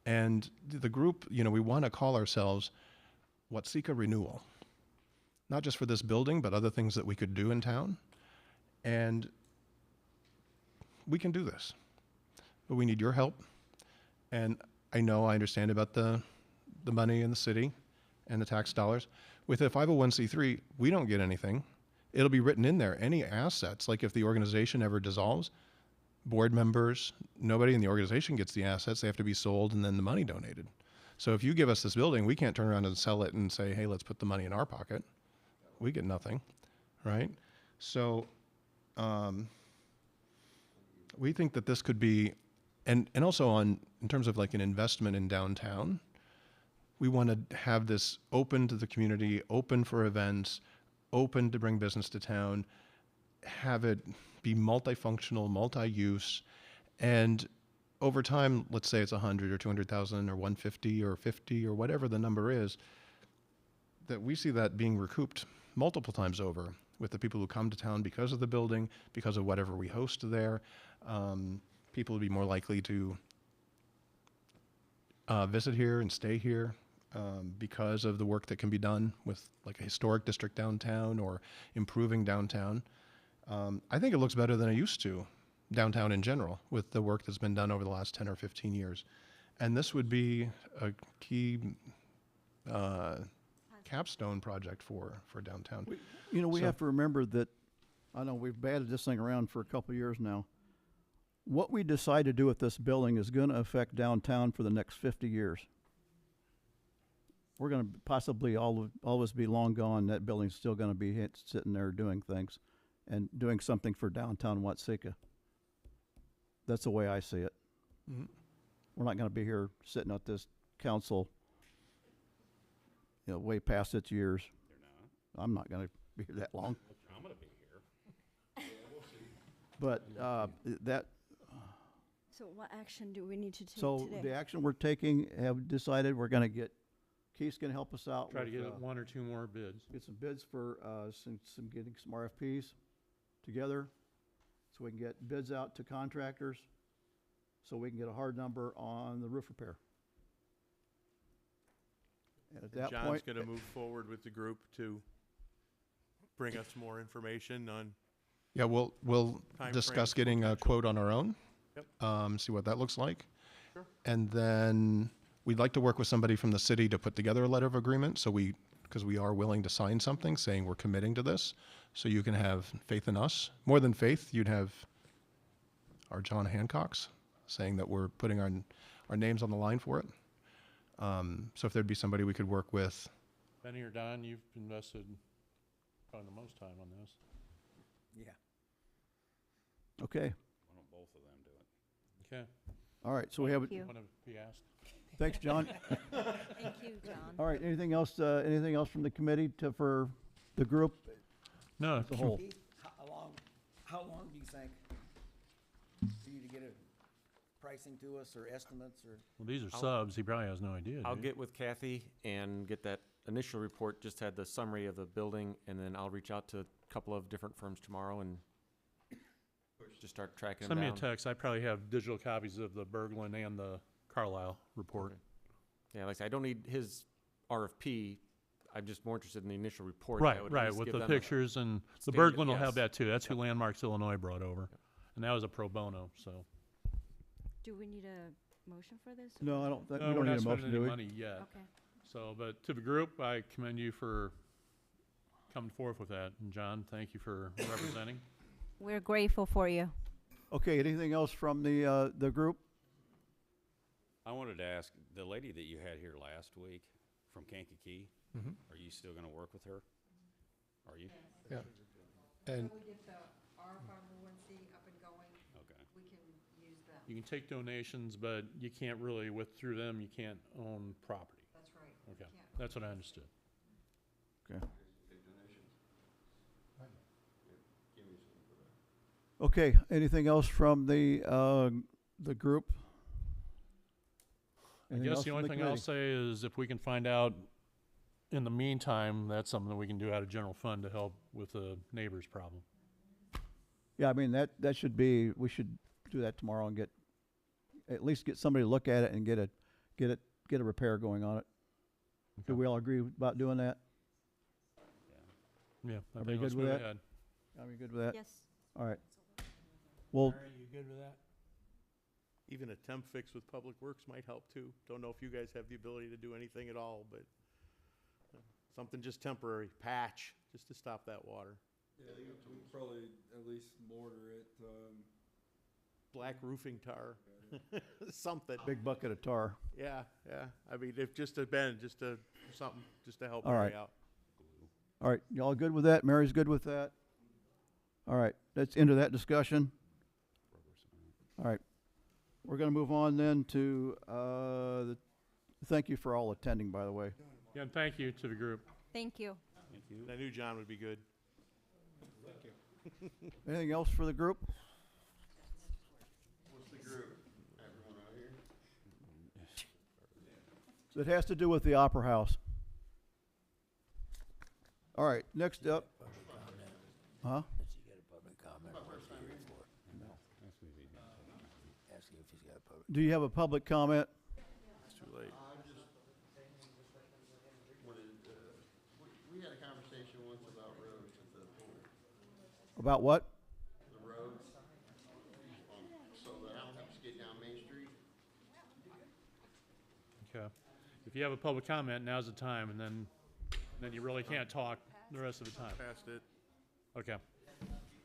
And the group, you know, we want to call ourselves Watsika Renewal, not just for this building, but other things that we could do in town. And we can do this, but we need your help. And I understand about the money in the city and the tax dollars. With a 501c3, we don't get anything. It'll be written in there. Any assets, like if the organization ever dissolves, board members, nobody in the organization gets the assets. They have to be sold and then the money donated. So if you give us this building, we can't turn around and sell it and say, hey, let's put the money in our pocket. We get nothing, right? So we think that this could be, and also in terms of like an investment in downtown, we want to have this open to the community, open for events, open to bring business to town, have it be multifunctional, multi-use, and over time, let's say it's 100 or 200,000 or 150 or 50 or whatever the number is, that we see that being recouped multiple times over with the people who come to town because of the building, because of whatever we host there. People will be more likely to visit here and stay here because of the work that can be done with like a historic district downtown or improving downtown. I think it looks better than it used to downtown in general with the work that's been done over the last 10 or 15 years. And this would be a key capstone project for downtown. We So- have to remember that, I know we've batted this thing around for a couple of years now. What we decide to do with this building is going to affect downtown for the next 50 years. We're going to possibly always be long gone. That building's still going to be sitting there doing things and doing something for downtown Watsika. That's the way I see it. Mhm. We're not going to be here sitting at this council, way past its years. I'm not going to be here that long. I'm gonna be here. But that, So what action do we need to take so today? the action we're taking, have decided we're going to get, Keith's going to help us out. Try to with, get one or two more bids. get some bids for getting some RFPs together, so we can get bids out to contractors, so we can get a hard number on the roof repair. And at that John's point, gonna move forward with the group to bring us more information on, Yeah, we'll Time discuss frames, getting a potential. quote on our own. Yep. See what that looks like. Sure. And then we'd like to work with somebody from the city to put together a letter of agreement, because we are willing to sign something saying we're committing to this, so you can have faith in us. More than faith, you'd have our John Hancocks saying that we're putting our names on the line for it. So if there'd be somebody we could work with. Benny or Don, you've invested probably the most time on this. Yeah. Okay, Why don't both of them do it? Okay. all right, so we have, Thank you. Want to be asked? thanks, John. Thank you, John. All right, anything else from the committee for the group No, as a whole? Keith, how long do you think for you to get a pricing to us or estimates or? well, these are I'll- subs. He probably has no idea. I'll do you? get with Kathy and get that initial report, just had the summary of the building, and then I'll reach out to a couple of different firms tomorrow and just start tracking them Send me a down. text. I probably have digital copies of the Berglund and the Carlisle report. Okay. Yeah, like I said, I don't need his RFP. I'm just more interested in the initial report. Right, That would at right, least with give the them a- pictures, and the standard, Berglund will have yes. that too. That's who Yep. Landmarks Illinois brought over. And that was a pro bono, so. Do we need a motion for this? or No, we I ju- don't, think we No, we're don't need not a spending motion, any do we? money yet. Okay. So, but to the group, I commend you for coming forth with that. And John, thank you for representing. We're grateful for you. Okay, anything else from the group? I wanted to ask, the lady that you had here last week from Kankakee, Mhm. are you still gonna work with her? Are you? Yeah. And we get the our 501c up and going, Okay. we can use them. You can take donations, but you can't really, through them, you can't own property. That's right. Okay, Can't. that's what I understood. Okay, anything else from the group? I Anything guess else the from only thing I'll committee? say is if we can find out in the meantime, that's something that we can do out of general fund to help with the neighbor's problem. Yeah, I mean, that should be, we should do that tomorrow and at least get somebody to look at it and get a repair going on it. Do we all agree about doing that? Yeah, I Everybody think let's good with move that? ahead. Are we good with that? Yes. All right. Well, Mary, you good with that? Even a temp fix with Public Works might help too. Don't know if you guys have the ability to do anything at all, but something just temporary, patch, just to stop that water. Yeah, we probably at least mortar it, Black roofing tar, something. big bucket of tar. Yeah, yeah. I mean, if just a bend, something, just to help All Mary right. out. All right, y'all good with that? Mary's good with that? All right, that's into that discussion. All right, we're gonna move on then to, thank you for all attending, by the way. Yeah, and thank you to the group. Thank you. Thank you. I knew John would be good. Anything else for the group? what's the group? Everyone out here? It has to do with the Opera House. All right, next up. Public comment. Huh? Does he get a public comment? What's he here for? Ask him if he's got a public. Do you have a public comment? It's too late. I just wanted, we had a conversation once about roads at the pool. About what? The roads, so that I don't have to skid down Main Street. Okay. If you have a public comment, now's the time, and then you really can't talk the rest of the time. Passed it. Okay.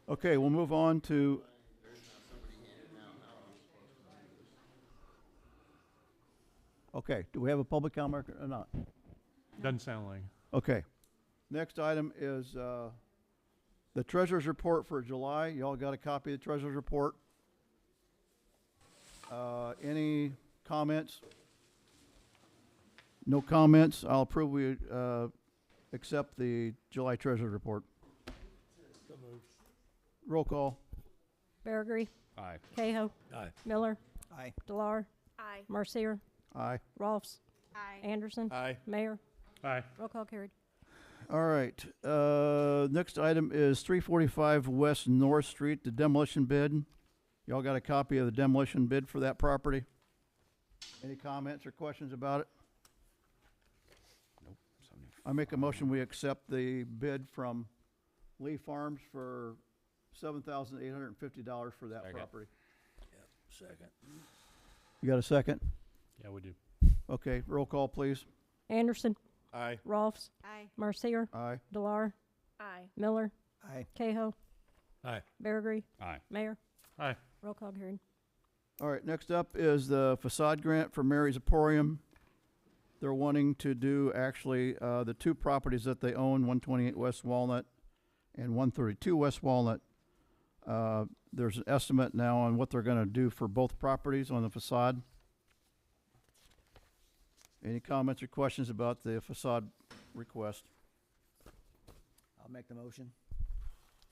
Okay, we'll move on to, There's not somebody handing out how I'm supposed to do this. okay, do we have a public comment or not? Doesn't sound like. Okay. Next item is the treasurer's report for July. Y'all got a copy of the treasurer's report? Any comments? No comments. I'll approve we accept the July treasurer's report. So moved. Roll call. Bergery, Aye. Cahill, Aye. Miller, Aye. Delar, Aye. Marcier, Aye. Rolfs, Aye. Anderson, Aye. Mayor. Aye. Roll call carried. All right. Next item is 345 West North Street, the demolition bid. Y'all got a copy of the demolition bid for that property? Any comments or questions about it? Nope. I make a motion, we accept the bid from Lee Farms for $7,850 for that Second. property. Second. You got a second? Yeah, we do. Okay, roll call, please. Anderson, Aye. Rolfs, Aye. Marcier, Aye. Delar, Aye. Miller, Aye. Cahill, Aye. Bergery, Aye. Mayor. Aye. Roll call carried. All right, next up is the facade grant for Mary's Emporium. They're wanting to do actually the two properties that they own, 128 West Walnut and 132 West Walnut. There's an estimate now on what they're going to do for both properties on the facade. Any comments or questions about the facade request? I'll make the motion.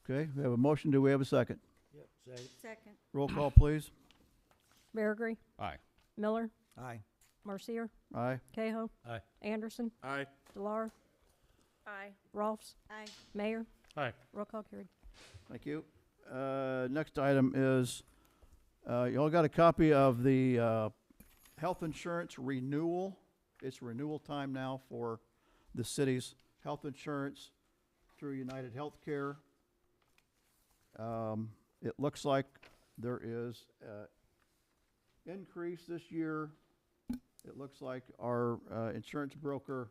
Okay, we have a motion. Do we have a second? Yep, say, Second. Roll call, please. Beargry, Aye. Miller, Aye. Marcier, Aye. Cahoe, aye. Anderson, Aye. Delar, Aye. Rolfs, Aye. Mayor. Aye. Roll call carried. Thank you. Next item is, you all got a copy of the health insurance renewal. It's renewal time now for the city's health insurance through United Healthcare. It looks like there is an increase this year. It looks like our insurance broker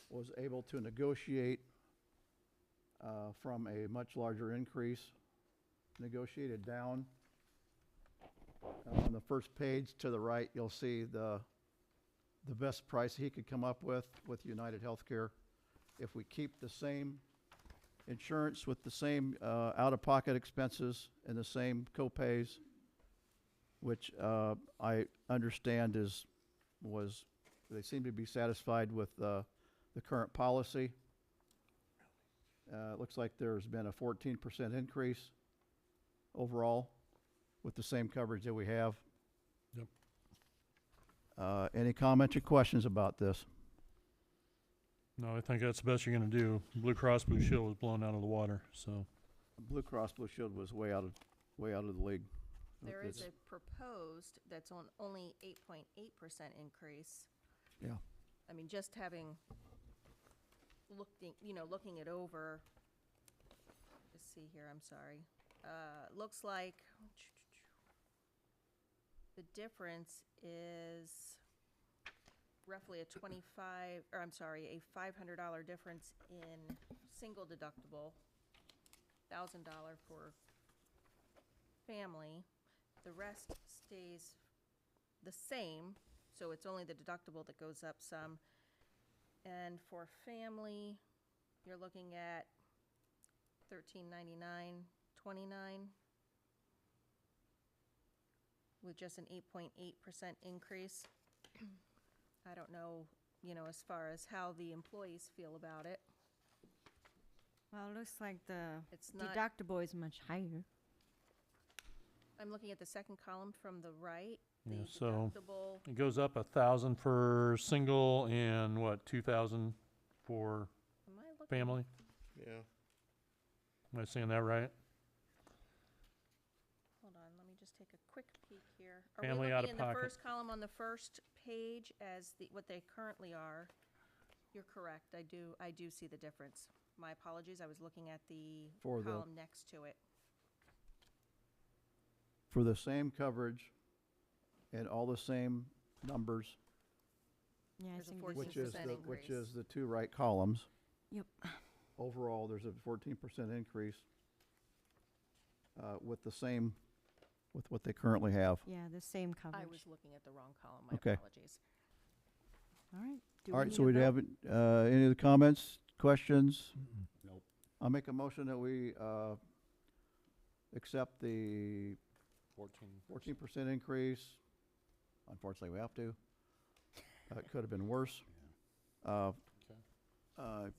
was able to negotiate from a much larger increase, negotiated down. On the first page to the right, you'll see the best price he could come up with United Healthcare. If we keep the same insurance with the same out-of-pocket expenses and the same co-pays, which I understand they seem to be satisfied with the current policy. It looks like there's been a 14% increase overall with the same coverage that we have. Yep. Any comments or questions about this? No, I think that's the best you're gonna do. Blue Cross Blue Shield was blown out of the water, so. Blue Cross Blue Shield was way out of the league. There is It's- a proposed that's on only 8.8% increase. Yeah. I mean, just having looking it over. Let's see here, I'm sorry. Looks like the difference is roughly a $500 difference in single deductible, $1,000 for family. The rest stays the same, so it's only the deductible that goes up some. And for family, you're looking at $13.99.29 with just an 8.8% increase. I don't know, as far as how the employees feel about it. Well, it looks like the It's not, deductible is much higher. I'm looking at the second column from the right. Yeah, The so deductible, it goes up 1,000 for single and what, 2,000 for am I looking? family? Yeah. Am I saying that right? Hold on, let me just take a quick peek here. Are Family we out looking of in the pocket. first column on the first page as what they currently are? You're correct, I do see the difference. My apologies, I was looking at the For the- column next to it. For the same coverage and all the same numbers, Yeah, I There's a think 14% this is. which increase. is the two right columns. Yep. Overall, there's a 14% increase with what they currently have. Yeah, the same coverage. I was looking at the wrong column, my Okay. apologies. All right. Do All we right, need so a we'd vote? have any other comments, questions? Nope. I'll make a motion that we accept the 14% increase. Unfortunately, we have to. It could have been worse. The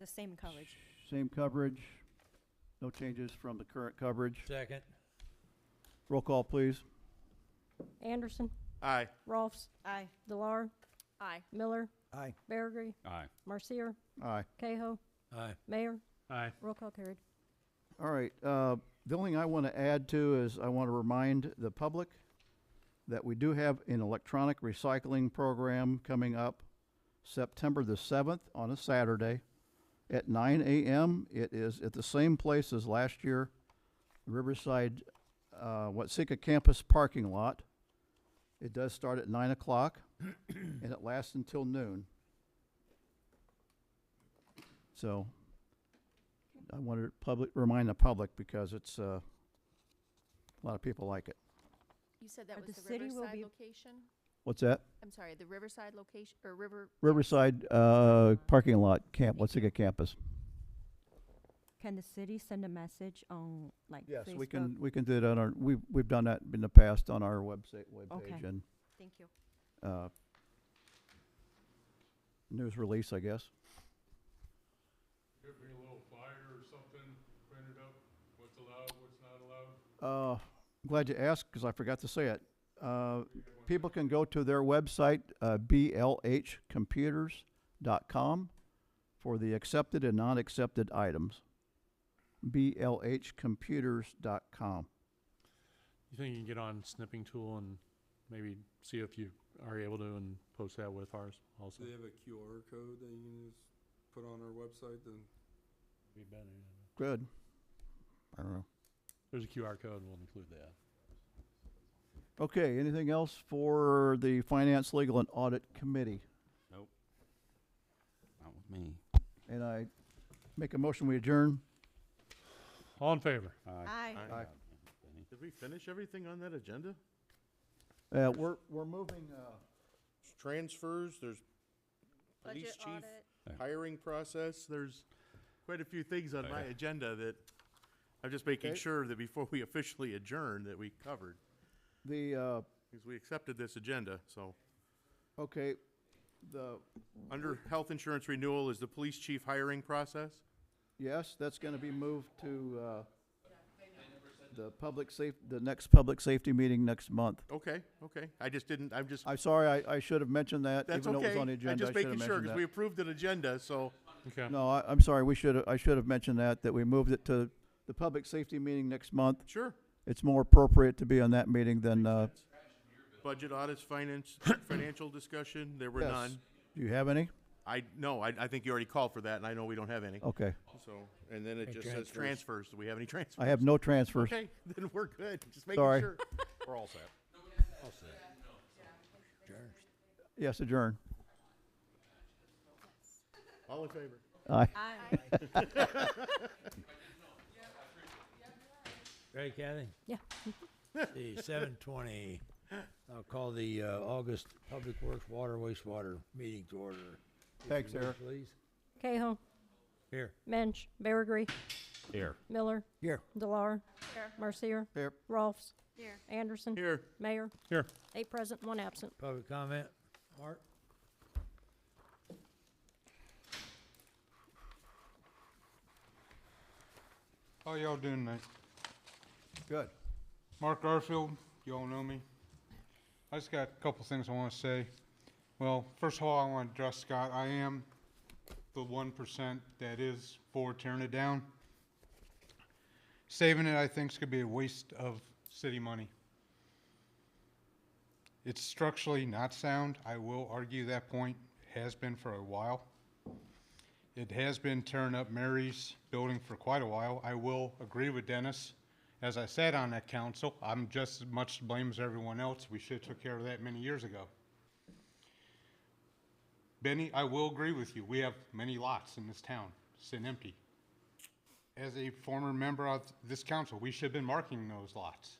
same coverage. Same coverage, no changes from the current coverage. Second, Roll call, please. Anderson, Aye. Rolfs, Aye. Delar, Aye. Miller, Aye. Beargry, Aye. Marcier, Aye. Cahoe, aye. Mayor. Aye. Roll call carried. All right, the only thing I want to add to is I want to remind the public that we do have an electronic recycling program coming up September the 7th on a Saturday at 9 a.m. It is at the same place as last year, Riverside, Watsika campus parking lot. It does start at 9 o'clock and it lasts until noon. So I wanted to remind the public because it's a lot of people like it. You said that Or was the the city will Riverside be- location? What's that? I'm sorry, the Riverside location, or River? Riverside, parking lot camp, Watsika campus. Can the city send a message on like Yes, Facebook? we can do it on our, we've done that in the past on our website, Okay. webpage and, Thank you. news release, I guess. Give me a little flyer or something printed up, what's allowed, what's not allowed. Glad you asked, because I forgot to say it. People can go to their website, blhcomputers.com, for the accepted and non-accepted items. blhcomputers.com. You think you can get on Snipping Tool and maybe see if you are able to and post that with ours also? Do they have a QR code that you can just put on our website then? Be better, yeah. Good. I don't know. There's a QR code, we'll include that. Okay, anything else for the Finance, Legal, and Audit Committee? Nope. Not with me. And I make a motion, we adjourn. All in favor? Aye. Aye. Did we finish everything on that agenda? We're moving, Transfers, there's police Budget chief, audit. hiring process, there's quite a few things on my agenda that I'm just making Okay. sure that before we officially adjourn that we covered. the, Because we accepted this agenda, so. okay, the, Under health insurance renewal is the police chief hiring process? yes, that's gonna be moved to, the next public safety meeting next month. Okay, okay. I just didn't, I'm sorry, I should have mentioned that, that's even though it was okay. on the agenda, I'm I just should have making sure, mentioned because that. we approved an agenda, so. Okay. No, I'm sorry, I should have mentioned that we moved it to the public safety meeting next month. Sure. It's more appropriate to be on that meeting than, Budget audits, financial discussion, there were yes. none. Do you have any? No, I think you already called for that, and I know we don't have any. Okay. So, and then it Hey, just says transfers. transfers. Do we have any transfers? I have no transfers. Okay, then we're good. Just making Sorry. sure. We're all set. I'll say. Adjourn. Yes, adjourn. All in favor? Aye. Ready, Kathy? Yeah. The 7:20, I'll call the August Public Works Water Wastewater meeting to order. If Thanks, you would, Eric. Please. Cahill, Here. Mensch, Baragry, Here. Miller, Here. Delar, Here. Marcier, Here. Rolfs, Here. Anderson, Here. Mayor. Here. 8 present, 1 absent. Public comment. Mark? How y'all doing tonight? Good. Mark Garfield, you all know me. I just got a couple things I want to say. Well, first of all, I want to address Scott. I am the 1% that is for tearing it down. Saving it, I think, is going to be a waste of city money. It's structurally not sound. I will argue that point. It has been for a while. It has been tearing up Mary's building for quite a while. I will agree with Dennis. As I said on that council, I'm just as much to blame as everyone else. We should have took care of that many years ago. Benny, I will agree with you. We have many lots in this town sitting empty. As a former member of this council, we should have been marking those lots.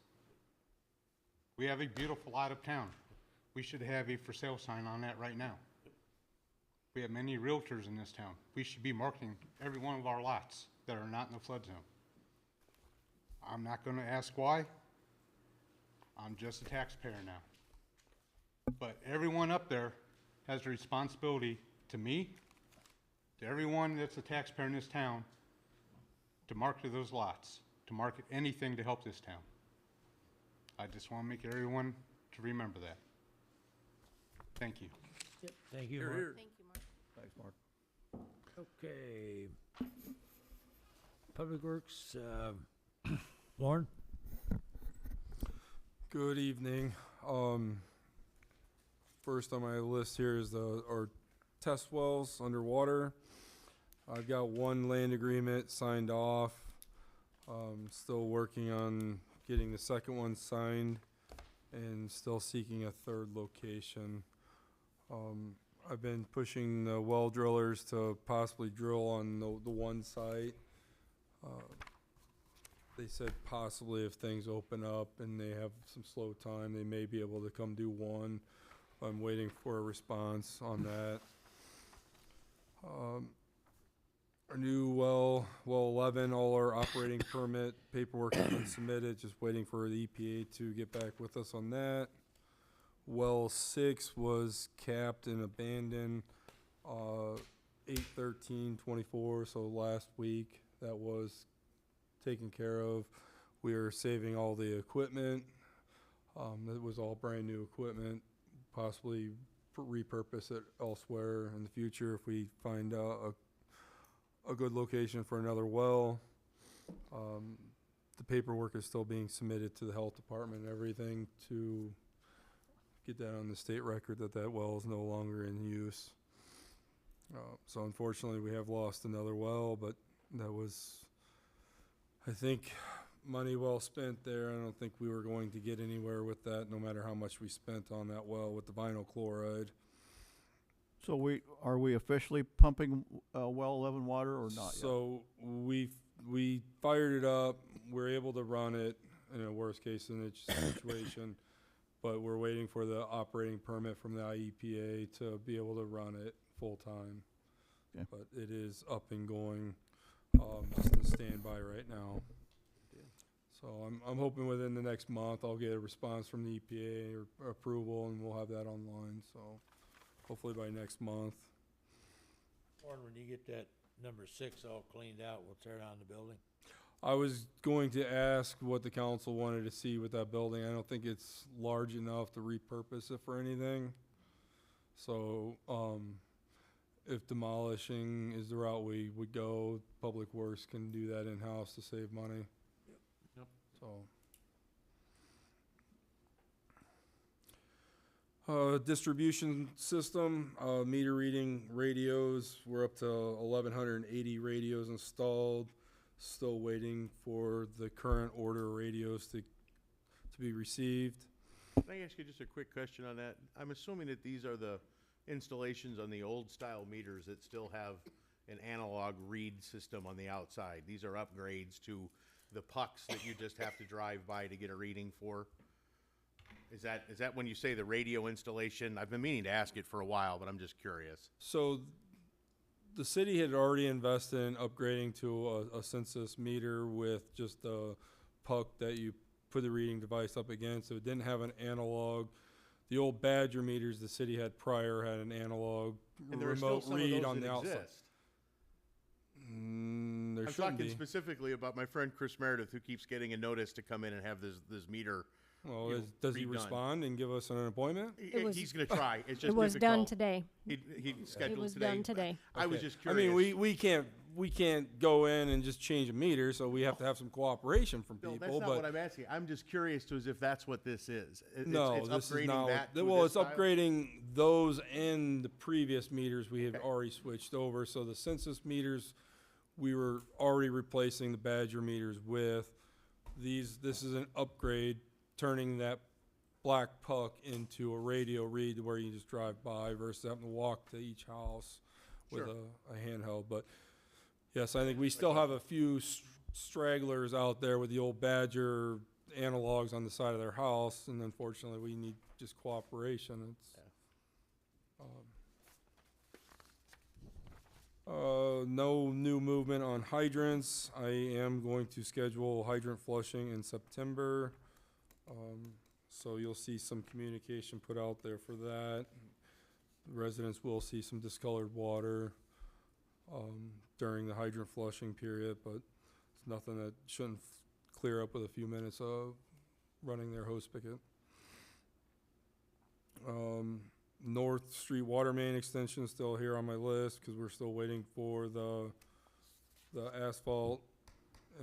We have a beautiful lot of town. We should have a for sale sign on that right now. We have many realtors in this town. We should be marketing every one of our lots that are not in the flood zone. I'm not gonna ask why. I'm just a taxpayer now. But everyone up there has a responsibility to me, to everyone that's a taxpayer in this town, to market those lots, to market anything to help this town. I just wanna make everyone to remember that. Thank you. Yep. Thank you, Here, Mark. here. Thank you, Mark. Thanks, Mark. Okay. Public Works, Lauren? Good evening. First on my list here is our test wells underwater. I've got one land agreement signed off. Still working on getting the second one signed and still seeking a third location. I've been pushing the well drillers to possibly drill on the one site. they said possibly if things open up and they have some slow time, they may be able to come do one. I'm waiting for a response on that. Our new well 11, all our operating permit paperwork has been submitted, just waiting for the EPA to get back with us on that. Well 6 was capped and abandoned, 8/13/24, so last week. That was taken care of. We are saving all the equipment. It was all brand new equipment, possibly repurpose it elsewhere in the future if we find a good location for another well. The paperwork is still being submitted to the health department and everything to get that on the state record that that well is no longer in use. So unfortunately, we have lost another well, but that was, I think, money well spent there. I don't think we were going to get anywhere with that, no matter how much we spent on that well with the vinyl chloride. So are we officially pumping well 11 water or not yet? So we fired it up. We're able to run it in a worst case situation, but we're waiting for the operating permit from the IEPA to be able to run it full time. Okay. But it is up and going, just in standby right now. So I'm hoping within the next month I'll get a response from the EPA or approval, and we'll have that online. So hopefully by next month. Warren, when you get that number 6 all cleaned out, we'll tear down the building. I was going to ask what the council wanted to see with that building. I don't think it's large enough to repurpose it for anything. So, if demolishing is the route we would go, Public Works can do that in-house to save money. Yep. So. Distribution system, meter reading radios, we're up to 1,180 radios installed. Still waiting for the current order radios to be received. Can I ask you just a quick question on that? I'm assuming that these are the installations on the old style meters that still have an analog read system on the outside. These are upgrades to the pucks that you just have to drive by to get a reading for. Is that when you say the radio installation? I've been meaning to ask it for a while, but I'm just curious. So the city had already invested in upgrading to a census meter with just a puck that you put the reading device up against. So it didn't have an analog. The old Badger meters the city had prior had an analog And there are still remote some of read those on that the outside. exist. There I'm shouldn't talking be. specifically about my friend Chris Meredith, who keeps getting a notice to come in and have this meter. Well, you know, does he redone. respond and give us an appointment? He's going to try. It's just It was done difficult. today. He scheduled It was today. done today. I was Okay. just I curious. mean, we can't go in and just change a meter, so we have to have some cooperation from No, people. that's not but what I'm asking. I'm just curious to as if that's what this is. no, it's this is upgrading not. that. to Well, this it's style? upgrading those and the previous meters we have Okay. already switched over. So the census meters, we were already replacing the Badger meters with these. This is an upgrade, turning that black puck into a radio read where you just drive by versus having to walk to each house with Sure. a handheld. But yes, I think we still have a few stragglers out there with the old Badger analogs on the side of their house, and unfortunately, we need just cooperation. It's no new movement on hydrants. I am going to schedule hydrant flushing in September. So you'll see some communication put out there for that. Residents will see some discolored water during the hydrant flushing period, but it's nothing that shouldn't clear up with a few minutes of running their hose spigot. North Street water main extension is still here on my list because we're still waiting for the asphalt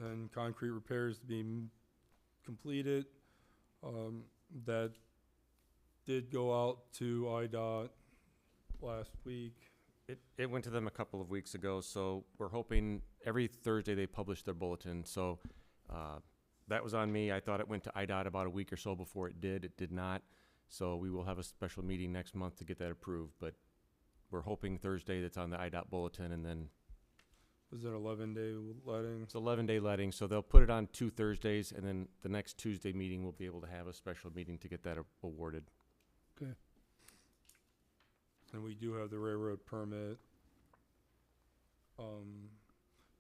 and concrete repairs to be completed. That did go out to IDOT last week. It went to them a couple of weeks ago, so we're hoping every Thursday they publish their bulletin. So that was on me. I thought it went to IDOT about a week or so before it did. It did not. So we will have a special meeting next month to get that approved. But we're hoping Thursday that's on the IDOT bulletin, and then Is it 11-day letting? It's 11-day letting, so they'll put it on 2 Thursdays, and then the next Tuesday meeting, we'll be able to have a special meeting to get that awarded. Okay. And we do have the railroad permit.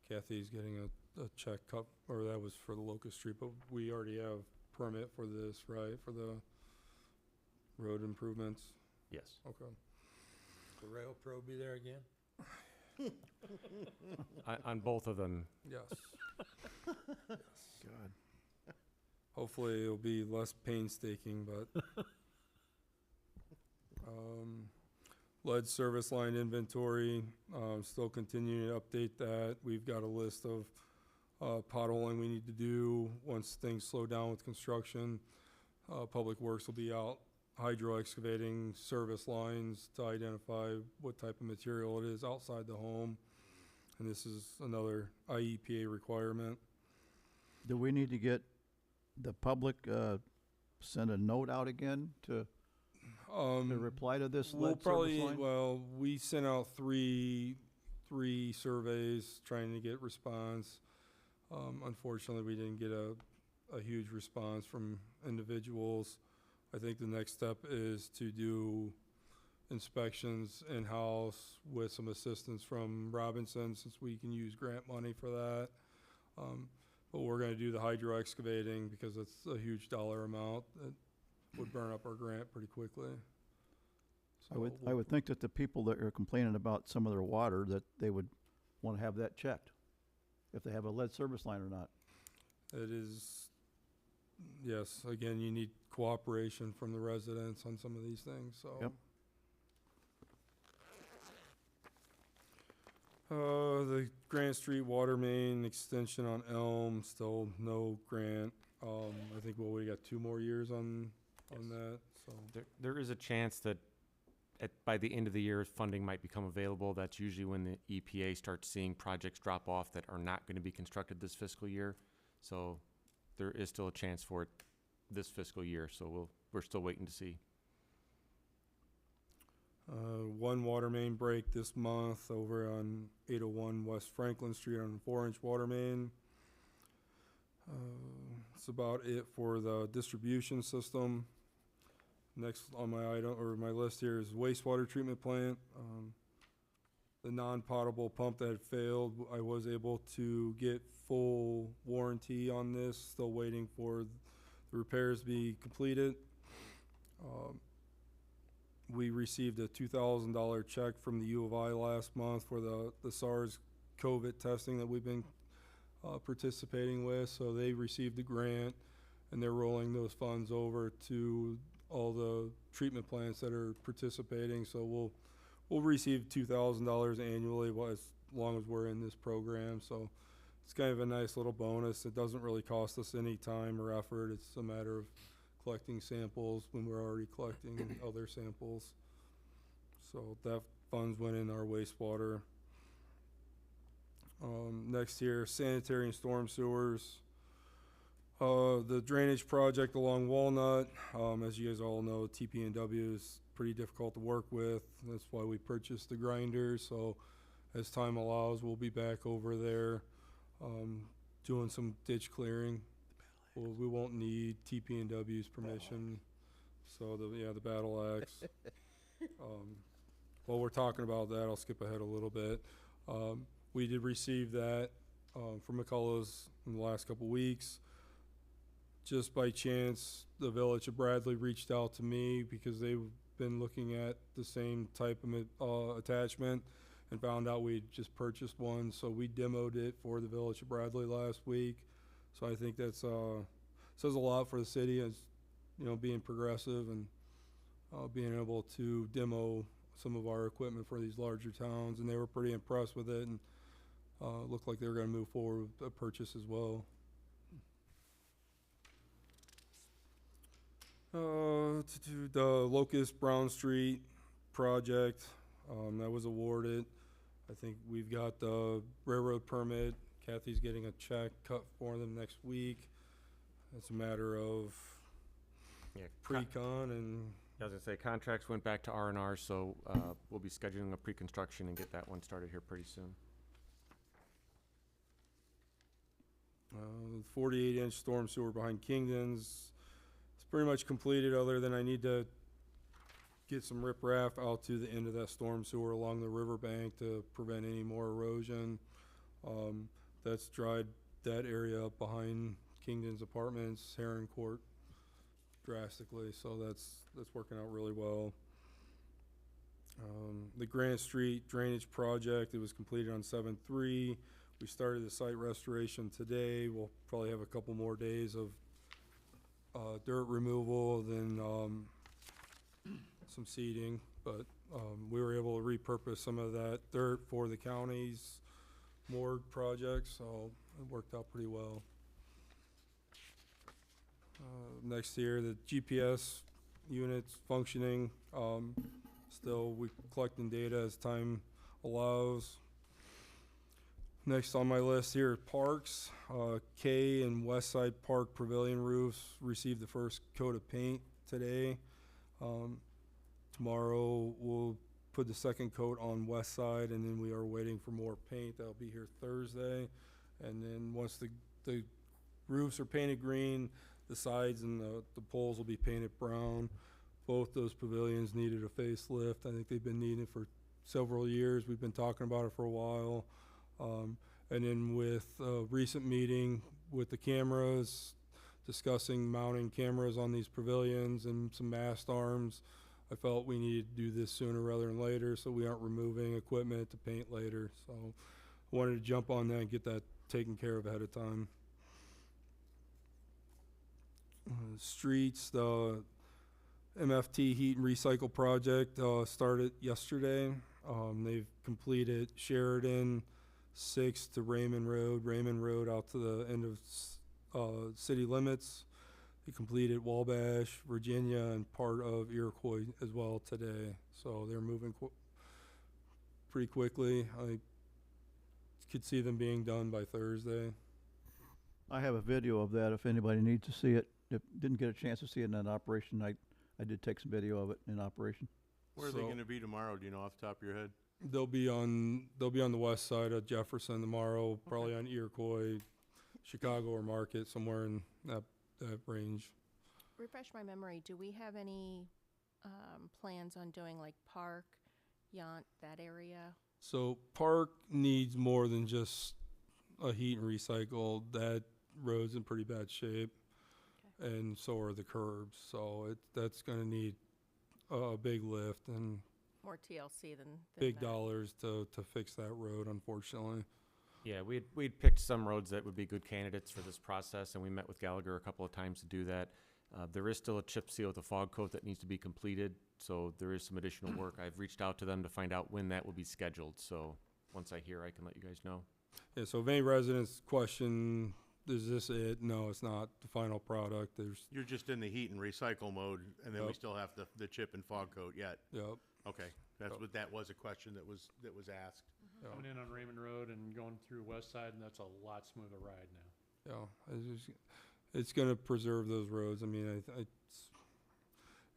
Kathy's getting a check cut, or that was for the Locust Street, but we already have permit for this, right? For the road improvements? Yes. Okay. Will Rail Pro be there again? On both of them, Yes. God. Hopefully it'll be less painstaking, but lead service line inventory, still continuing to update that. We've got a list of potholing we need to do once things slow down with construction. Public Works will be out hydro excavating service lines to identify what type of material it is outside the home. And this is another IEPA requirement. Do we need to get the public, send a note out again to reply to this We'll lead service probably, line? well, we sent out three surveys trying to get response. Unfortunately, we didn't get a huge response from individuals. I think the next step is to do inspections in-house with some assistance from Robinson, since we can use grant money for that. But we're gonna do the hydro excavating because it's a huge dollar amount that would burn up our grant pretty quickly. I would think that the people that are complaining about some of their water, that they would want to have that checked, if they have a lead service line or not. It is, yes, again, you need cooperation from the residents on some of these things, so. Yep. The Grant Street water main extension on Elm, still no grant. I think, well, we got 2 more years on that, so. there is a chance that by the end of the year, funding might become available. That's usually when the EPA starts seeing projects drop off that are not going to be constructed this fiscal year. So there is still a chance for it this fiscal year, so we're still waiting to see. 1 water main break this month over on 801 West Franklin Street on a 4-inch water main. That's about it for the distribution system. Next on my item, or my list here, is wastewater treatment plant. The non-potable pump that had failed, I was able to get full warranty on this. Still waiting for the repairs to be completed. We received a $2,000 check from the U of I last month for the SARS-CoV testing that we've been participating with. So they received a grant, and they're rolling those funds over to all the treatment plants that are participating. So we'll receive $2,000 annually as long as we're in this program. So it's kind of a nice little bonus. It doesn't really cost us any time or effort. It's a matter of collecting samples when we're already collecting other samples. So that funds went in our wastewater. Next here, sanitary and storm sewers. The drainage project along Walnut, as you guys all know, TP&W is pretty difficult to work with. That's why we purchased the grinder. So as time allows, we'll be back over there doing some ditch clearing. We won't need TP&W's permission. So the battle axe. While we're talking about that, I'll skip ahead a little bit. We did receive that from McCullough's in the last couple weeks. Just by chance, the Village of Bradley reached out to me because they've been looking at the same type of attachment and found out we'd just purchased one. So we demoed it for the Village of Bradley last week. So I think that's says a lot for the city, as you know, being progressive and being able to demo some of our equipment for these larger towns. And they were pretty impressed with it, and looked like they were going to move forward with a purchase as well. To the Locust Brown Street project, that was awarded. I think we've got the railroad permit. Kathy's getting a check cut for them next week. It's a matter of pre-con and. I was gonna say, contracts went back to R&R, so we'll be scheduling a pre-construction and get that one started here pretty soon. The 48-inch storm sewer behind Kingdon's, it's pretty much completed, other than I need to get some riprap out to the end of that storm sewer along the riverbank to prevent any more erosion. That's dried that area up behind Kingdon's apartments, Heron Court, drastically, so that's working out really well. The Grant Street drainage project, it was completed on 7/3. We started the site restoration today. We'll probably have a couple more days of dirt removal, then some seeding, but we were able to repurpose some of that dirt for the county's moored project, so it worked out pretty well. Next year, the GPS unit's functioning. Still, we collecting data as time allows. Next on my list here are parks. K and West Side Park Pavilion roofs received the first coat of paint today. Tomorrow we'll put the second coat on West Side, and then we are waiting for more paint. That'll be here Thursday. And then once the roofs are painted green, the sides and the poles will be painted brown. Both those pavilions needed a facelift. I think they've been needing it for several years. We've been talking about it for a while. And then with a recent meeting with the cameras, discussing mounting cameras on these pavilions and some mast arms, I felt we needed to do this sooner rather than later, so we aren't removing equipment to paint later. So I wanted to jump on that and get that taken care of ahead of time. Streets, the MFT Heat and Recycle project started yesterday. They've completed Sheridan 6 to Raymond Road out to the end of city limits. They completed Wabash, Virginia, and part of Iroquois as well today. So they're moving pretty quickly. I could see them being done by Thursday. I have a video of that if anybody needs to see it. If didn't get a chance to see it in operation, I did take some video of it in operation. Where are they gonna be tomorrow? Do you know off the top of your head? They'll be on the west side of Jefferson tomorrow, probably on Iroquois, Chicago or Market, somewhere in that range. Refresh my memory, do we have any plans on doing like Park, Yont, that area? So Park needs more than just a heat and recycle. That road's in pretty bad shape. Okay. And so are the curbs. So that's going to need a big lift and more TLC than big that. dollars to fix that road, unfortunately. Yeah, we'd picked some roads that would be good candidates for this process, and we met with Gallagher a couple of times to do that. There is still a chip seal with a fog coat that needs to be completed, so there is some additional work. I've reached out to them to find out when that will be scheduled, so once I hear, I can let you guys know. Yeah, so if any residents question, is this it? No, it's not the final product. You're just in the heat and recycle mode, and then we Yep. still have the chip and fog coat yet. Yep. Okay, that was a question that was asked. Yeah. Coming in on Raymond Road and going through West Side, and that's a lot smoother ride now. Yeah, it's going to preserve those roads. I mean,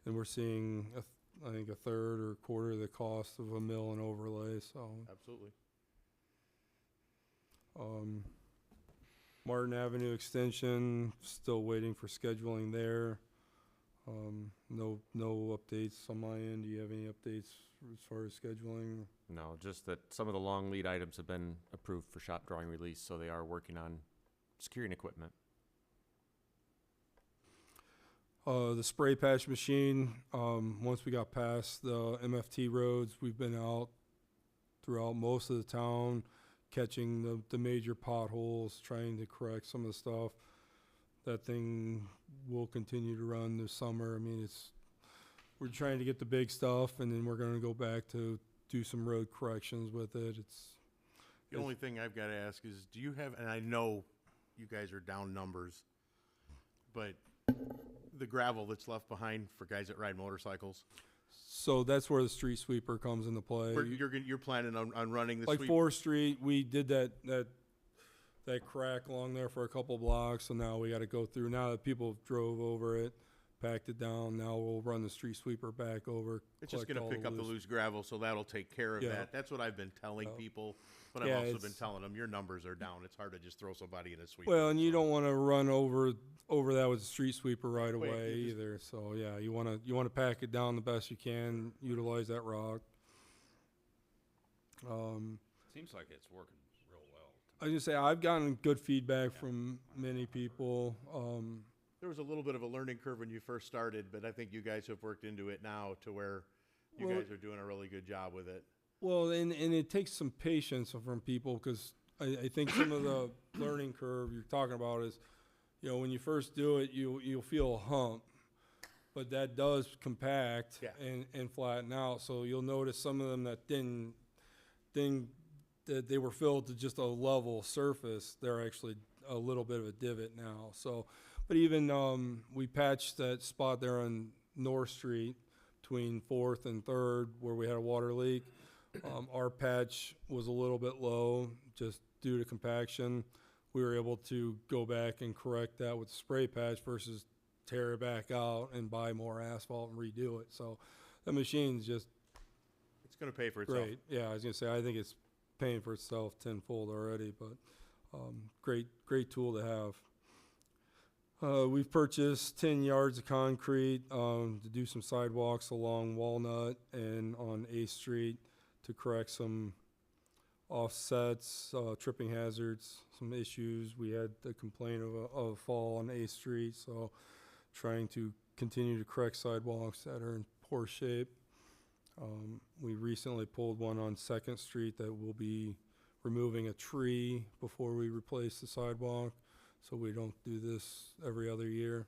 and we're seeing, I think, a third or a quarter of the cost of a mill and overlay. So Absolutely. Martin Avenue extension, still waiting for scheduling there. No updates on my end. Do you have any updates as far as scheduling? No, just that some of the long lead items have been approved for shop drawing release, so they are working on securing equipment. The spray patch machine, once we got past the MFT roads, we've been out throughout most of the town, catching the major potholes, trying to correct some of the stuff. That thing will continue to run this summer. I mean, we're trying to get the big stuff, and then we're going to go back to do some road corrections with it. The only thing I've got to ask is, do you have, and I know you guys are down numbers, but the gravel that's left behind for guys that ride motorcycles? So that's where the street sweeper comes into play. You're planning on running the like sweep? 4th Street, we did that crack along there for a couple blocks, so now we got to go through. Now that people drove over it, packed it down. Now we'll run the street sweeper back over. It's just collect gonna all pick up the loose gravel, so that'll take care of Yeah. that. That's what I've been telling Yeah. people, but I've Yeah, also been it's- telling them, your numbers are down. It's hard to just throw somebody in a sweeper. Well, and you so. don't want to run over that with a street sweeper right Quick, away you just- either. So yeah, you want to pack it down the best you can, utilize that rock. Seems like it's working real well. I was gonna say I've gotten good feedback from many people. There was a little bit of a learning curve when you first started, but I think you guys have worked into it now to where you Well- guys are doing a really good job with it. Well, and it takes some patience from people because I think some of the learning curve you're talking about is, when you first do it, you'll feel a hump, but that does compact Yeah. and flatten out. So you'll notice some of them that that they were filled to just a level surface, they're actually a little bit of a divot now. So, but even we patched that spot there on North Street between 4th and 3rd where we had a water leak. Our patch was a little bit low just due to compaction. We were able to go back and correct that with the spray patch versus tear it back out and buy more asphalt and redo it. So the machine's just It's gonna pay for itself. great. Yeah, I was gonna say, I think it's paying for itself tenfold already, but great tool to have. We've purchased 10 yards of concrete to do some sidewalks along Walnut and on 8th Street to correct some offsets, tripping hazards, some issues. We had the complaint of a fall on 8th Street, so trying to continue to correct sidewalks that are in poor shape. We recently pulled one on 2nd Street that will be removing a tree before we replace the sidewalk, so we don't do this every other year.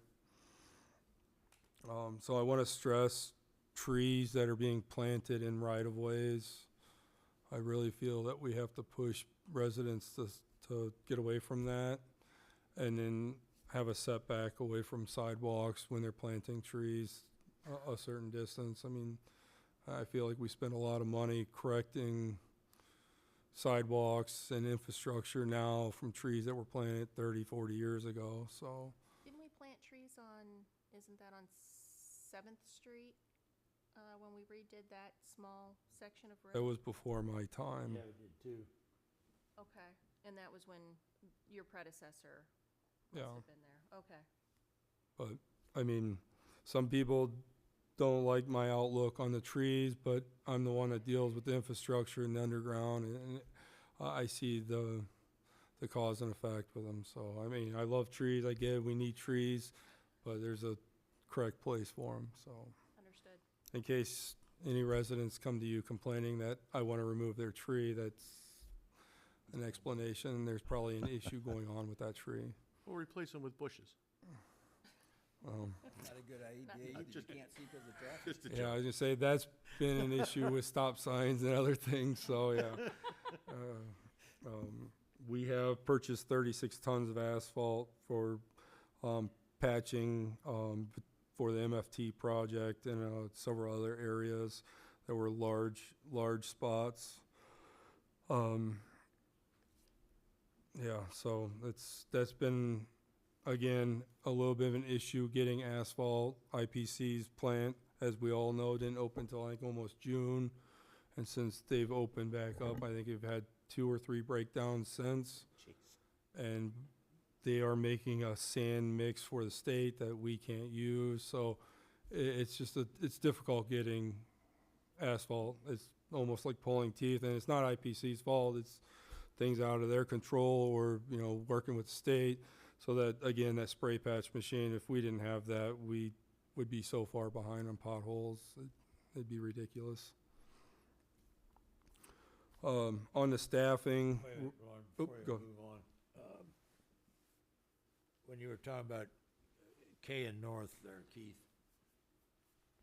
So I want to stress trees that are being planted in right-of-ways. I really feel that we have to push residents to get away from that and then have a setback away from sidewalks when they're planting trees a certain distance. I mean, I feel like we spend a lot of money correcting sidewalks and infrastructure now from trees that were planted 30, 40 years ago, so. Didn't we plant trees isn't that on 7th Street, when we redid that small section of road? That was before my time. Yeah, we did too. Okay, and that was when your predecessor Yeah. must have been there, okay. But, I mean, some people don't like my outlook on the trees, but I'm the one that deals with the infrastructure and the underground, and I see the cause and effect with them. So, I mean, I love trees, I get it, we need trees, but there's a correct place for them, so. Understood. In case any residents come to you complaining that I want to remove their tree, that's an explanation. There's probably an issue going on with that tree. We'll replace them with bushes. Not a good idea either. You Just- can't see because of traffic. Just a Yeah, I joke. was gonna say, that's been an issue with stop signs and other things, so, yeah. We have purchased 36 tons of asphalt for, patching, for the MFT project and, several other areas that were large spots. Yeah, so that's been, again, a little bit of an issue getting asphalt. IPC's plant, as we all know, didn't open until I think almost June. And since they've opened back up, I think they've had 2 or 3 breakdowns since. And they are making a sand mix for the state that we can't use. So it's just, it's difficult getting asphalt. It's almost like pulling teeth, and it's not IPC's fault. It's things out of their control or, working with the state. So that, again, that spray patch machine, if we didn't have that, we would be so far behind on potholes. It'd be ridiculous. On the staffing. Wait, Ron, Oh, before you go. move on. When you were talking about K and North there, Keith,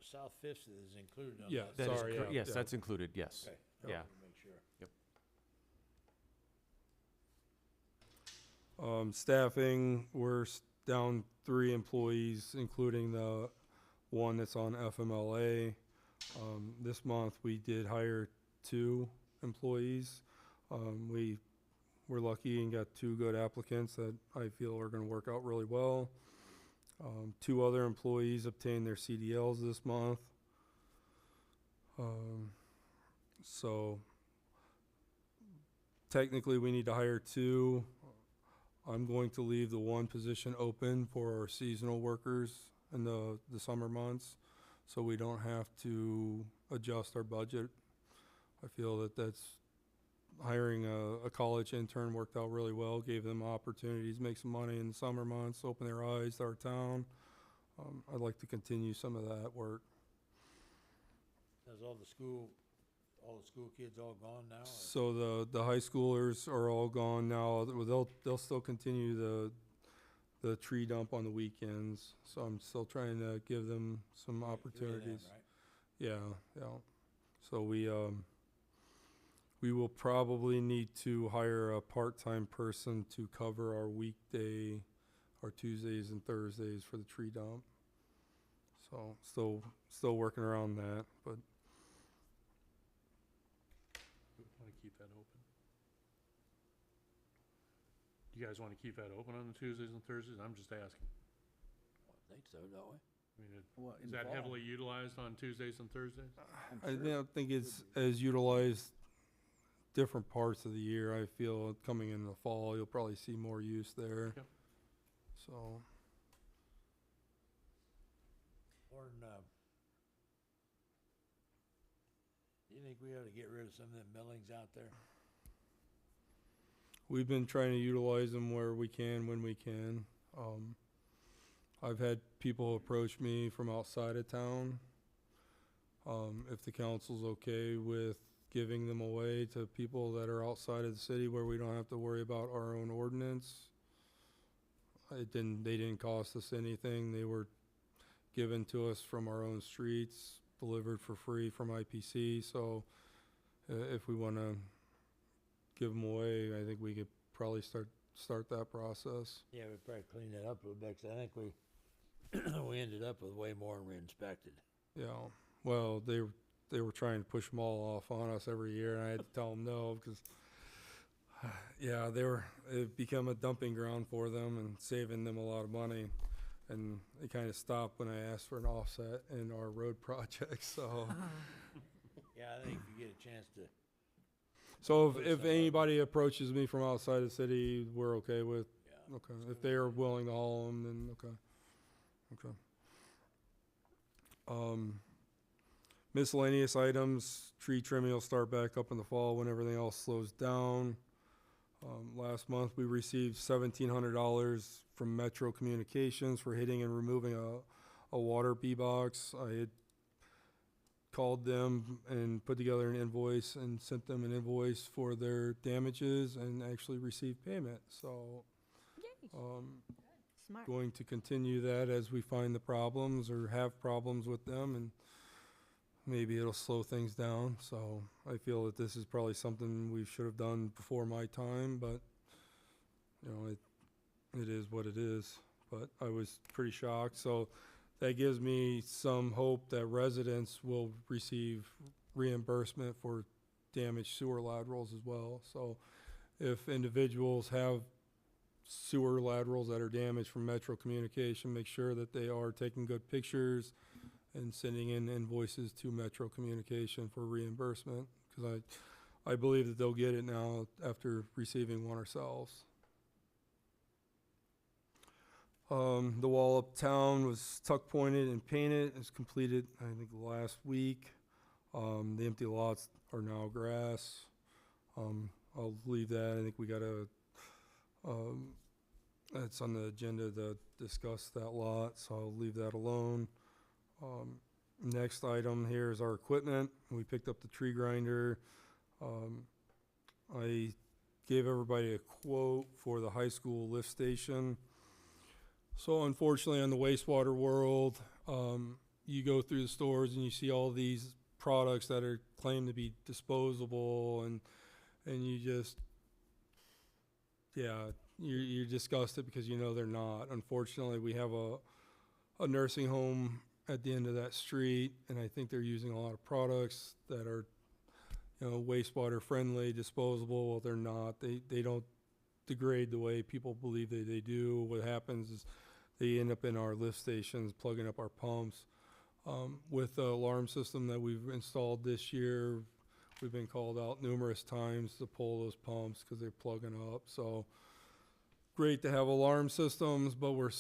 South Fifth is included on Yeah, that. That is sorry, cor- yeah, yes, yeah. that's included, yes. Okay. Yeah. Wanted to make sure. Staffing, we're down 3 employees, including the one that's on FMLA. This month, we did hire 2 employees. We were lucky and got 2 good applicants that I feel are gonna work out really well. 2 other employees obtained their CDLs this month. So technically we need to hire 2. I'm going to leave the 1 position open for our seasonal workers in the summer months, so we don't have to adjust our budget. I feel that hiring a college intern worked out really well, gave them opportunities to make some money in the summer months, open their eyes to our town. I'd like to continue some of that work. Is all the school kids all gone now? Or? So the high schoolers are all gone now. They'll still continue the tree dump on the weekends. So I'm still trying to give them some opportunities. Them, right? Yeah. So we will probably need to hire a part-time person to cover our weekday, our Tuesdays and Thursdays for the tree dump. So still working around that, but. Want to keep that open? Do you guys want to keep that open on the Tuesdays and Thursdays? I'm just asking. I think so, don't we? I mean, Well, in is the that fall. heavily utilized on Tuesdays and Thursdays? I don't think it's as utilized different parts of the year. I feel coming in the fall, you'll probably see more use there. Okay. So, Or, do you think we ought to get rid of some of them millings out there? we've been trying to utilize them where we can, when we can. I've had people approach me from outside of town. If the council's okay with giving them away to people that are outside of the city where we don't have to worry about our own ordinance. They didn't cost us anything. They were given to us from our own streets, delivered for free from IPC. So if we want to give them away, I think we could probably start that process. Yeah, we'd probably clean that up a little bit, 'cause I think we we ended up with way more than we inspected. Yeah. Well, they were trying to push them all off on us every year, and I had to tell them no, because yeah, it become a dumping ground for them and saving them a lot of money. And it kind of stopped when I asked for an offset in our road project. So, Yeah, I think if you get a chance to, so Put if some up. anybody approaches me from outside the city, we're okay with. yeah. Okay, if they are willing to haul them, then okay. Miscellaneous items, tree trimming will start back up in the fall when everything else slows down. Last month, we received $1,700 from Metro Communications for hitting and removing a water B-box. I had called them and put together an invoice and sent them an invoice for their damages and actually received payment. So, Smart. going to continue that as we find the problems or have problems with them, and maybe it'll slow things down. So I feel that this is probably something we should have done before my time, but it is what it is. But I was pretty shocked. So that gives me some hope that residents will receive reimbursement for damaged sewer laterals as well. So if individuals have sewer laterals that are damaged from Metro Communication, make sure that they are taking good pictures and sending in invoices to Metro Communication for reimbursement, because I believe that they'll get it now after receiving one ourselves. The wall uptown was tuck pointed and painted. It's completed, I think, last week. The empty lots are now grass. I'll leave that. I think we got it's on the agenda to discuss that lot, so I'll leave that alone. Next item here is our equipment. We picked up the tree grinder. I gave everybody a quote for the high school lift station. So unfortunately, in the wastewater world, you go through the stores and you see all these products that are claimed to be disposable, and you just, you're disgusted because they're not. Unfortunately, we have a nursing home at the end of that street, and I think they're using a lot of products that are, wastewater friendly, disposable. Well, they're not. They don't degrade the way people believe they do. What happens is they end up in our lift stations, plugging up our pumps. With the alarm system that we've installed this year, we've been called out numerous times to pull those pumps because they're plugging up. So great to have alarm systems, but we're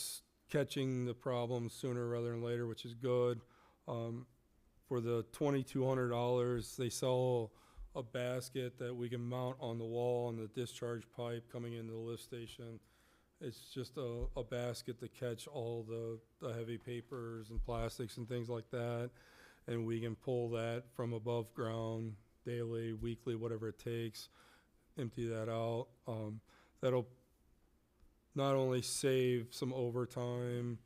catching the problems sooner rather than later, which is good. For the $2,200, they sell a basket that we can mount on the wall on the discharge pipe coming into the lift station. It's just a basket to catch all the heavy papers and plastics and things like that. And we can pull that from above ground daily, weekly, whatever it takes, empty that out. That'll not only save some overtime,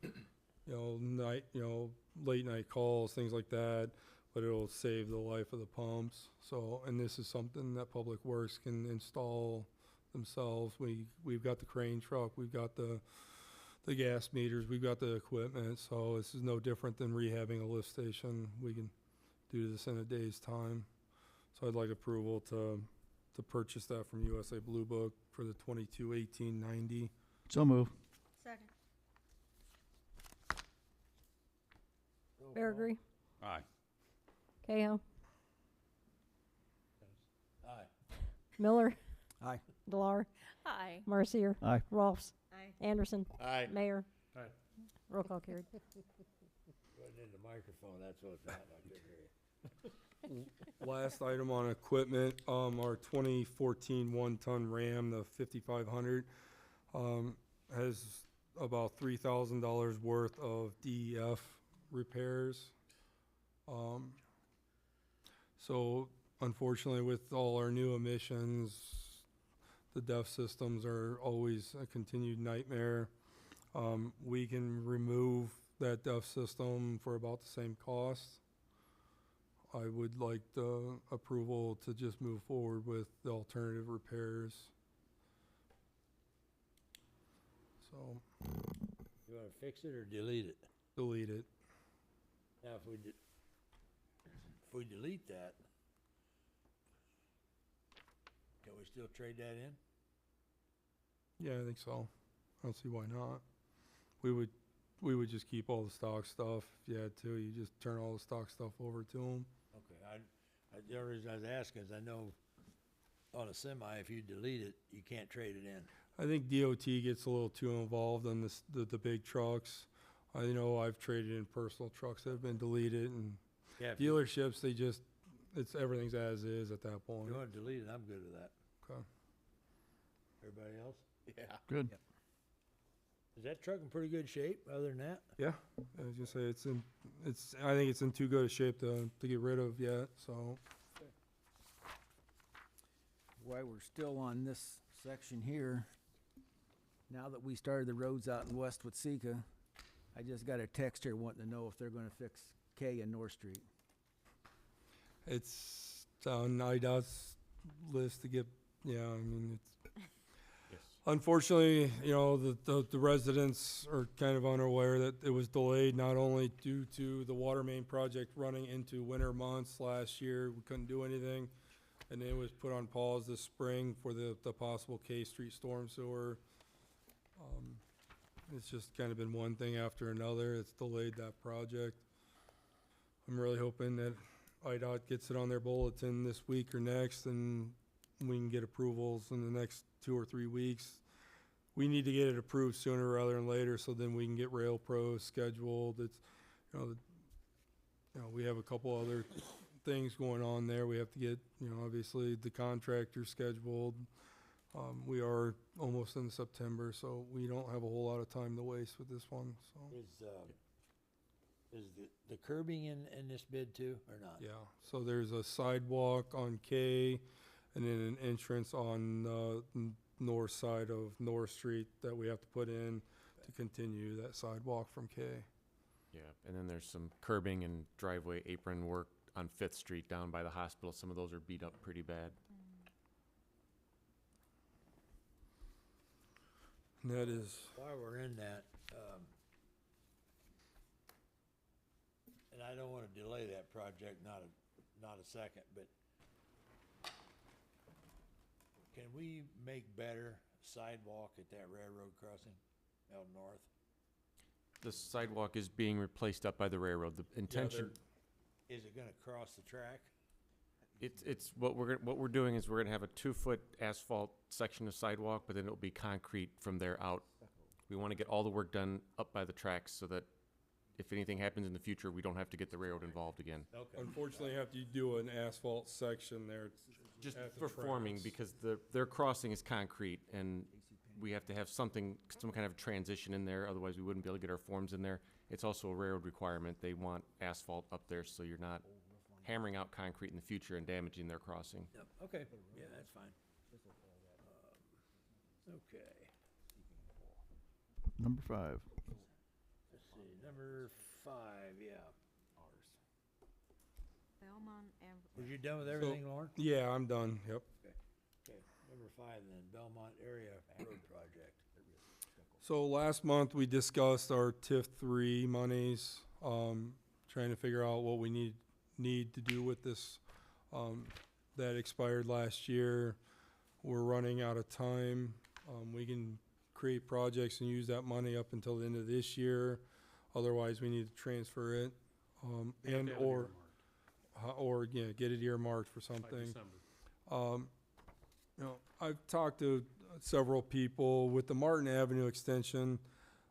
late night calls, things like that, but it'll save the life of the pumps. So, and this is something that Public Works can install themselves. We've got the crane truck, we've got the gas meters, we've got the equipment, so this is no different than rehabbing a lift station. We can do this in a day's time. So I'd like approval to purchase that from USA Blue Book for the $22,1890. So move. Second. Baragry. Aye. Cahill. Aye. Miller. Aye. Delar. Aye. Marcier. Aye. Rolfs. Aye. Anderson. Aye. Mayor. Aye. Roll call carried. Wasn't in the microphone, that's what it's at, I couldn't hear you. Last item on equipment, our 2014 one-ton Ram, the 5500, has about $3,000 worth of DEF repairs. So unfortunately, with all our new emissions, the DEF systems are always a continued nightmare. We can remove that DEF system for about the same cost. I would like the approval to just move forward with the alternative repairs. So, You wanna fix it or delete it? delete it. Now, if we delete that, can we still trade that in? Yeah, I think so. I don't see why not. We would just keep all the stock stuff. If you had to, you just turn all the stock stuff over to them. Okay, the only reason I was asking is I know on a semi, if you delete it, you can't trade it in. I think DOT gets a little too involved on the big trucks. I know I've traded in personal trucks that have been deleted, and Yeah, if you dealerships, everything's as is at that point. wanna delete it, I'm good with that. Okay. Everybody else? Yeah. Good. Is that truck in pretty good shape, other than that? Yeah, I was gonna say I think it's in too good a shape to get rid of yet, so. While we're still on this section here, now that we started the roads out in West Watseka, I just got a text here wanting to know if they're gonna fix K and North Street. It's on IDOT's list to get, yeah, I mean, Yes. unfortunately, the residents are kind of unaware that it was delayed not only due to the water main project running into winter months last year, we couldn't do anything, and then it was put on pause this spring for the possible K Street storm sewer. It's just kind of been one thing after another. It's delayed that project. I'm really hoping that IDOT gets it on their bulletin this week or next, and we can get approvals in the next 2 or 3 weeks. We need to get it approved sooner rather than later, so then we can get Rail Pros scheduled. It's, we have a couple other things going on there. We have to get, obviously the contractor scheduled. We are almost in September, so we don't have a whole lot of time to waste with this one, so. Is the curbing in this bid too, or not? Yeah, so there's a sidewalk on K, and then an entrance on the north side of North Street that we have to put in to continue that sidewalk from K. Yeah, and then there's some curbing and driveway apron work on Fifth Street down by the hospital. Some of those are beat up pretty bad. And that is, While we're in that, and I don't wanna delay that project, not a second, but can we make better sidewalk at that railroad crossing out north? the sidewalk is being replaced up by the railroad. The intention, Is it gonna cross the track? it's, what we're doing is we're gonna have a 2-foot asphalt section of sidewalk, but then it'll be concrete from there out. We wanna get all the work done up by the tracks so that if anything happens in the future, we don't have to get the railroad involved again. Okay. Unfortunately, have to do an asphalt section there. Just at the for forming, tracks. because their crossing is concrete, and we have to have some kind of transition in there, otherwise we wouldn't be able to get our forms in there. It's also a railroad requirement. They want asphalt up there, so you're not hammering out concrete in the future and damaging their crossing. Yep, okay, yeah, that's fine. Okay, Number 5. let's see, number 5, yeah. Belmont and. Was you done with everything, Lauren? Yeah, I'm done, yep. Okay, number 5 then, Belmont Area Road Project. So last month, we discussed our TIF 3 monies, trying to figure out what we need to do with this. That expired last year. We're running out of time. We can create projects and use that money up until the end of this year. Otherwise, we need to transfer it, and or yeah, get it earmarked for By something. December. You know, I've talked to several people with the Martin Avenue extension.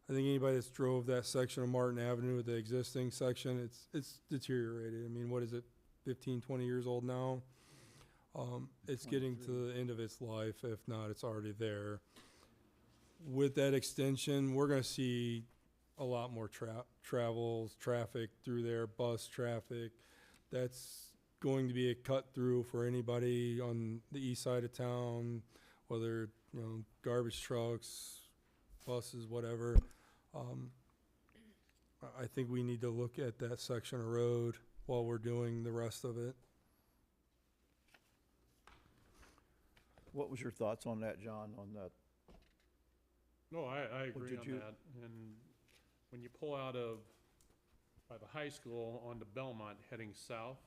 I think anybody that's drove that section of Martin Avenue, the existing section, it's deteriorated. I mean, what is it, 15, 20 years old now? It's getting to the end of its life. If not, it's already there. With that extension, we're gonna see a lot more traffic through there, bus traffic. That's going to be a cut through for anybody on the east side of town, whether, you know, garbage trucks, buses, whatever. I think we need to look at that section of road while we're doing the rest of it. What was your thoughts on that, John, on that? No, I agree did on you- that. And when you pull out of, by the high school onto Belmont heading south,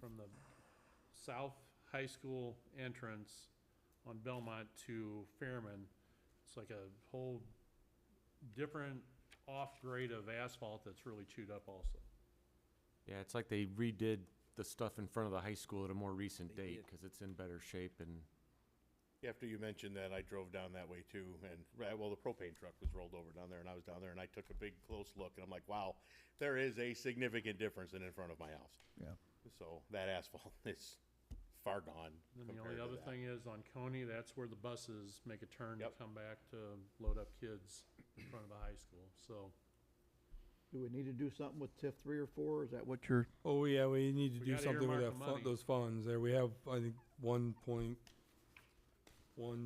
from the south high school entrance on Belmont to Fairman, it's like a whole different off-grade of asphalt that's really chewed up also. Yeah, it's like they redid the stuff in front of the high school at a more recent date, because it's in better shape and. After you mentioned that, I drove down that way too, and, well, the propane truck was rolled over down there, and I was down there, and I took a big, close look, and I'm like, wow, there is a significant difference in front of my house. Yeah. So that asphalt is far gone Then the compared only to other that. thing is on Coney, that's where the buses make a turn to Yep. come back to load up kids in front of the high school, so. Do we need to do something with TIF 3 or 4? Is that what you're? Oh, yeah, we need to We do gotta something with earmark that the money. those funds there. We have, I think, $1.1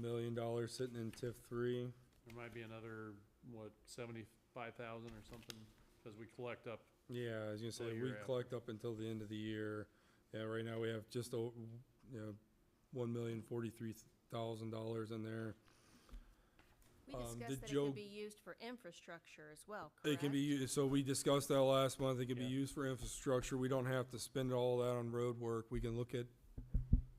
million sitting in TIF 3. There might be another, what, 75,000 or something, because we collect up. Yeah, I was gonna say, Well, we you're at- collect up until the end of the year. Yeah, right now we have just, $1,043,000 in there. We The discussed that it Joe- could be used for infrastructure as well, correct? It can be used, so we discussed that last month. It can be Yeah. used for infrastructure. We don't have to spend all that on road work. We can look at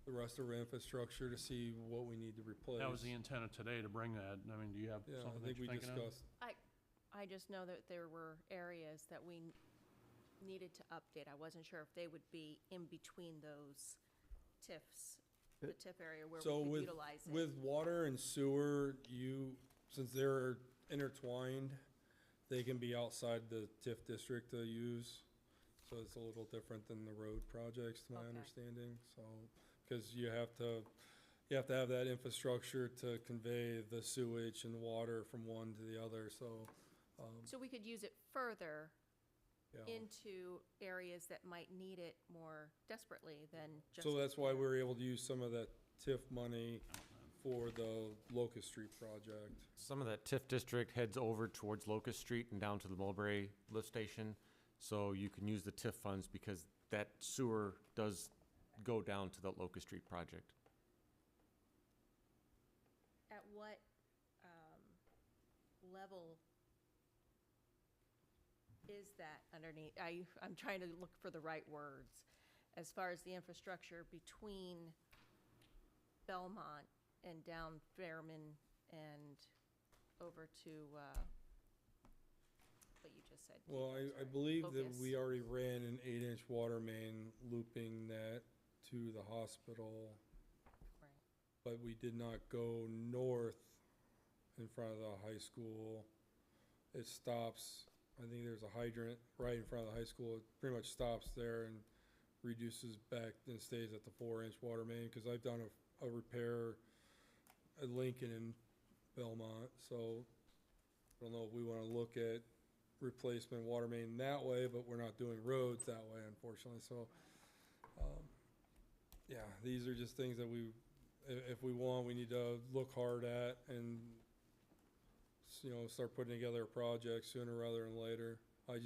the rest of our infrastructure to see what we need to replace. That was the intent of today, to bring that. I mean, do you have Yeah, I something that think you're we thinking of? discussed. I just know that there were areas that we needed to update. I wasn't sure if they would be in between those TIFs, the TIF area where we So could with, utilize it. with water and sewer, since they're intertwined, they can be outside the TIF district to use. So it's a little different than the road projects, to my Okay. understanding, so, because you have to have that infrastructure to convey the sewage and water from one to the other, so, So we could use it further yeah. into areas that might need it more desperately than just. So that's why we were able to use some of that TIF money for the Locust Street project. Some of that TIF district heads over towards Locust Street and down to the Mulberry lift station. So you can use the TIF funds because that sewer does go down to the Locust Street project. At what, level is that underneath? I'm trying to look for the right words. As far as the infrastructure between Belmont and down Fairman and over to, what you just said. Well, Keith, I'm I sorry. believe that Focus. we already ran an 8-inch water main looping that to the hospital, Right. but we did not go north in front of the high school. It stops, I think there's a hydrant right in front of the high school. It pretty much stops there and reduces back and stays at the 4-inch water main, because I've done a repair at Lincoln and Belmont, so I don't know if we wanna look at replacement water main that way, but we're not doing roads that way, unfortunately, so, yeah, these are just things that if we want, we need to look hard at and, start putting together a project sooner rather than later. I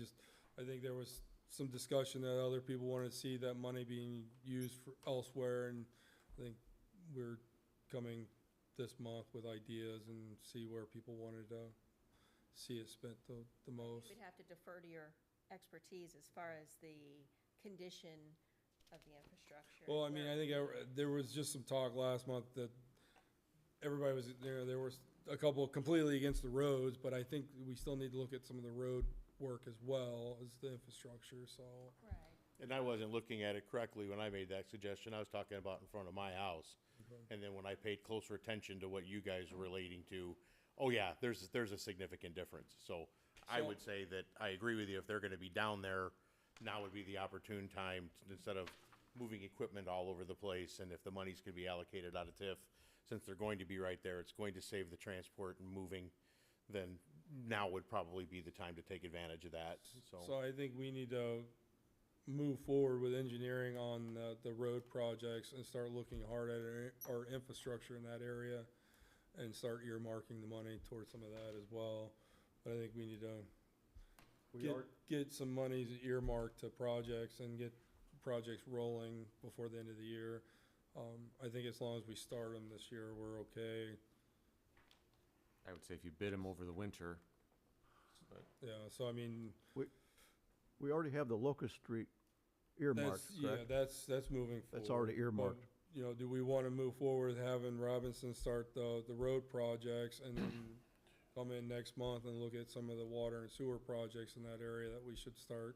think there was some discussion that other people wanted to see that money being used for elsewhere, and I think we're coming this month with ideas and see where people wanted to see it spent the most. We'd have to defer to your expertise as far as the condition of the infrastructure. Well, I mean, I think there was just some talk last month that everybody was, there was a couple completely against the roads, but I think we still need to look at some of the road work as well as the infrastructure, so. Right. And I wasn't looking at it correctly when I made that suggestion. I was talking about in front of my house. And then when I paid closer attention to what you guys were relating to, oh yeah, there's a significant difference. So I would say that I agree with you. If they're gonna be down there, now would be the opportune time instead of moving equipment all over the place. And if the money's gonna be allocated out of TIF, since they're going to be right there, it's going to save the transport and moving, then now would probably be the time to take advantage of that, So I think we need to move forward with engineering on the road projects and start looking hard at our infrastructure in that area and start earmarking the money towards some of that as well. But I think we need to get some monies earmarked to projects and get projects rolling before the end of the year. I think as long as we start them this year, we're okay. I would say if you bid them over the winter, but Yeah, so I mean, We already have the Locust Street earmarked, correct? that's moving forward. That's already earmarked. But, do we want to move forward with having Robinson start the road projects and then come in next month and look at some of the water and sewer projects in that area that we should start?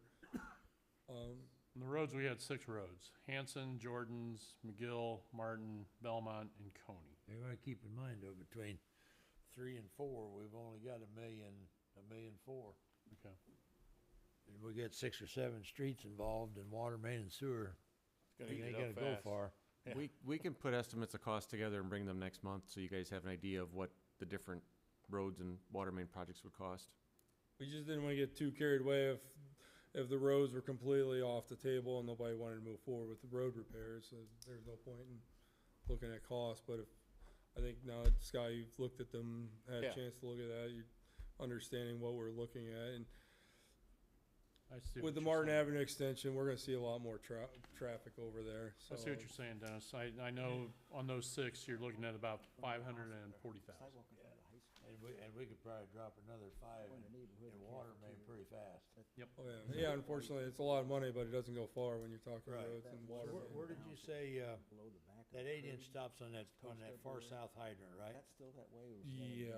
On the roads, we had 6 roads: Hanson, Jordan's, McGill, Martin, Belmont, and Coney. You gotta keep in mind though, between 3 and 4, we've only got $1,400,000. Okay. And we get 6 or 7 streets involved in water main and sewer. Gonna It eat ain't it up gonna go fast. far. Yeah. we can put estimates of cost together and bring them next month, so you guys have an idea of what the different roads and water main projects would cost. We just didn't want to get too carried away if the roads were completely off the table and nobody wanted to move forward with the road repairs. So there's no point in looking at costs. But I think now that Scott, you've looked at them, had Yeah. a chance to look at that, you're understanding what we're looking at. And I see with what the you're Martin saying. Avenue extension, we're going to see a lot more traffic over there. So I see what you're saying, Dennis. I know on those 6, you're looking at about 540,000. And we could probably drop another 5 in water main pretty fast. Oh, yeah. Yeah, unfortunately, it's a lot of money, but it doesn't go far when you're talking Right. roads and water. Where, main. where did you say, that 8-inch stops on that far south hydrant, right? Yeah,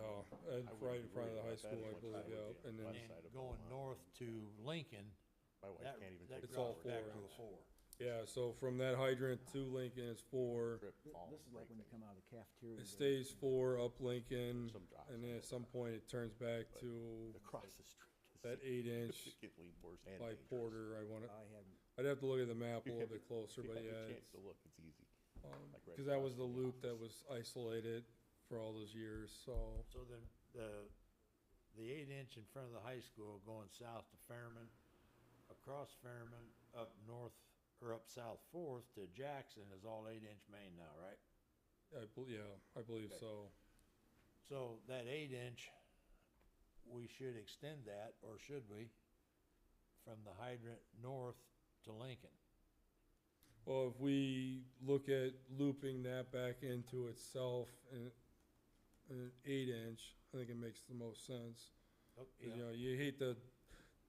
right in front of the high school, I believe, yeah. And then And going north to Lincoln, My wife that, can't even that take It's all drops back to 4 a 4. yeah, so from that hydrant to Lincoln is 4. This is like when you come out of the cafeteria. It stays 4 up Lincoln, Some drops. and then at some point it turns back to Across the street. that 8-inch Significantly worse and by dangerous. Porter. I haven't. I'd have to look at the map a You little have bit closer, but You have yeah, a it's, chance to look, it's easy. Like right because that was across the from loop that office. was isolated for all those years, so. So then, the 8-inch in front of the high school going south to Fairman, across Fairman, up north, or up South 4th to Jackson is all 8-inch main now, right? I believe Okay. so. So that 8-inch, we should extend that, or should we, from the hydrant north to Lincoln? Well, if we look at looping that back into itself in an 8-inch, I think it makes the most sense. Oh, 'Cause, you hate to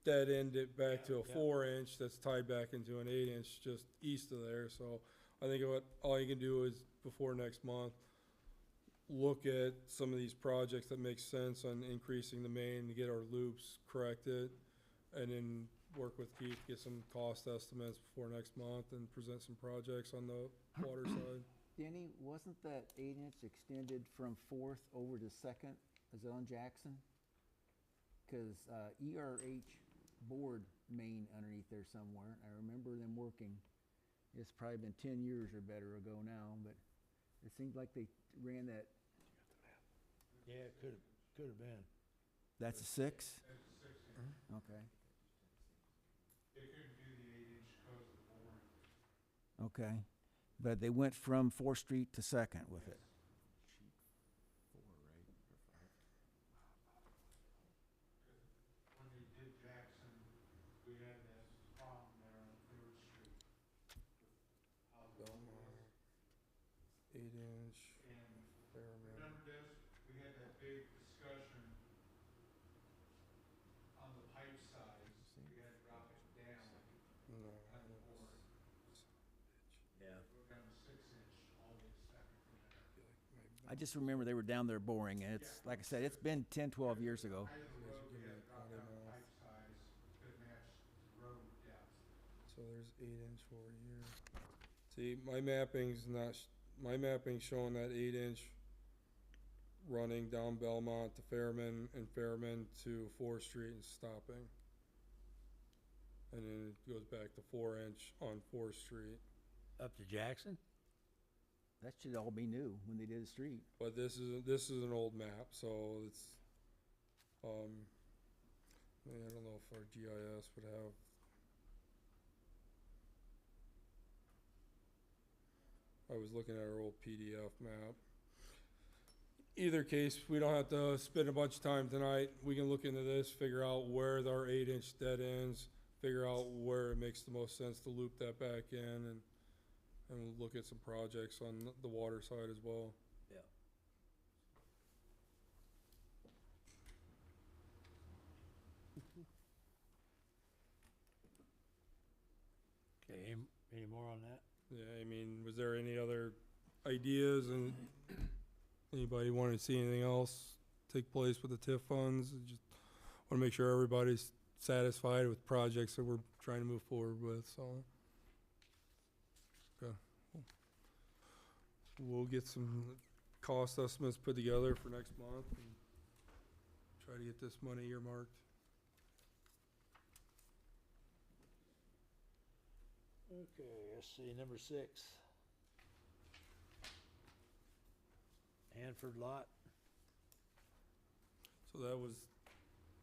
dead end it back to a Yeah. 4-inch that's tied back into an 8-inch just east of there. So I think all you can do is before next month, look at some of these projects that make sense on increasing the main to get our loops corrected, and then work with Keith, get some cost estimates before next month, and present some projects on the water side. Danny, wasn't that 8-inch extended from Fourth over to Second? Is it on Jackson? Cause, ERH bored main underneath there somewhere. I remember them working. It's probably been 10 years or better ago now, but it seemed like they ran that. Yeah, it could've been. That's a 6? That's a 6 inch. Okay. They couldn't do the 8 inch because of the boring. Okay. But they went from 4th Street to Second with it. When they did Jackson, we had that problem there on 3rd Street. Belmont, 8-inch, And Fairman. remember this, we had that big discussion on the pipe size, we had to drop it down No, on the board. Yeah. Go down to 6 inch all the way to Second from there. I just remember they were down there boring, and it's, like I said, it's been 10, 12 years ago. Height of the road, we had to drop down the pipe size to match the road depth. So there's 8-inch over here. See, my mapping's not, my mapping's showing that 8-inch running down Belmont to Fairman and Fairman to 4th Street and stopping. And then it goes back to 4-inch on 4th Street. Up to Jackson? That should all be new when they did the street. But this is an old map, so it's, I don't know if our GIS would have. I was looking at our old PDF map. Either case, we don't have to spend a bunch of time tonight. We can look into this, figure out where our 8-inch dead ends, figure out where it makes the most sense to loop that back in, and look at some projects on the water side as well. Yeah. Okay, any more on that? Yeah, I mean, was there any other ideas, and anybody want to see anything else take place with the TIF funds? Just want to make sure everybody's satisfied with projects that we're trying to move forward with, so. Okay. We'll get some cost estimates put together for next month and try to get this money earmarked. Okay, let's see, number 6. Hanford lot. So that was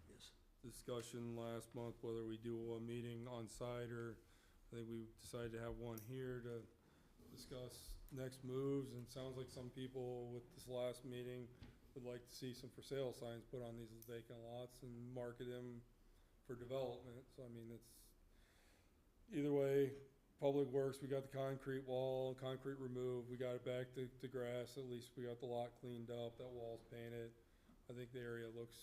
Yes. discussion last month, whether we do a meeting on site, or I think we decided to have one here to discuss next moves, and it sounds like some people with this last meeting would like to see some for sale signs put on these vacant lots and market them for development. So I mean, it's either way. Public Works, we got the concrete wall, concrete removed, we got it back to grass, at least we got the lot cleaned up, that wall's painted. I think the area looks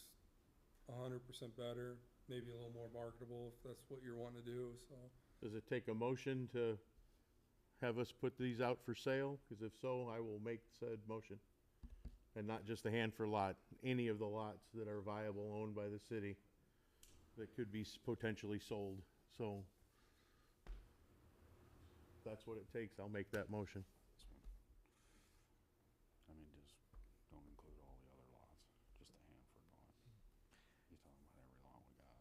100% better, maybe a little more marketable if that's what you're wanting to do, so. Does it take a motion to have us put these out for sale? Because if so, I will make said motion. And not just a Hanford lot, any of the lots that are viable, owned by the city, that could be potentially sold. So if that's what it takes, I'll make that motion. I mean, just don't include all the other lots, just a Hanford lot. You're talking about every lot we got.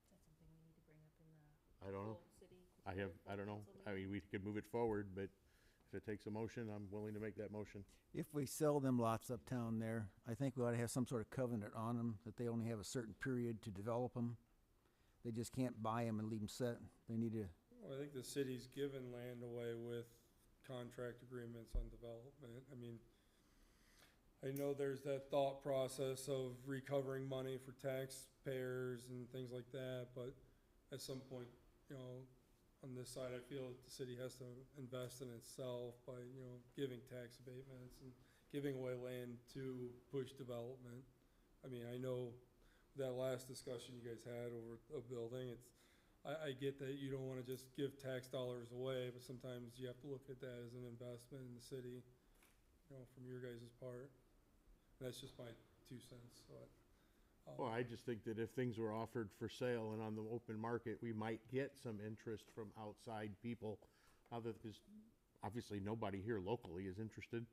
Is that something we need to bring up in the I don't know. full city? I don't know. I mean, we could move it forward, but if it takes a motion, I'm willing to make that motion. If we sell them lots uptown there, I think we ought to have some sort of covenant on them, that they only have a certain period to develop them. They just can't buy them and leave them set. They need to, Well, I think the city's given land away with contract agreements on development. I mean, I know there's that thought process of recovering money for taxpayers and things like that, but at some point, you know, on this side, I feel that the city has to invest in itself by, you know, giving tax abatements and giving away land to push development. I mean, I know that last discussion you guys had over a building, I get that you don't wanna just give tax dollars away, but sometimes you have to look at that as an investment in the city, you know, from your guys' part. That's just my 2 cents, so Well, I just think that if things were offered for sale and on the open market, we might get some interest from outside people. Because obviously nobody here locally is interested,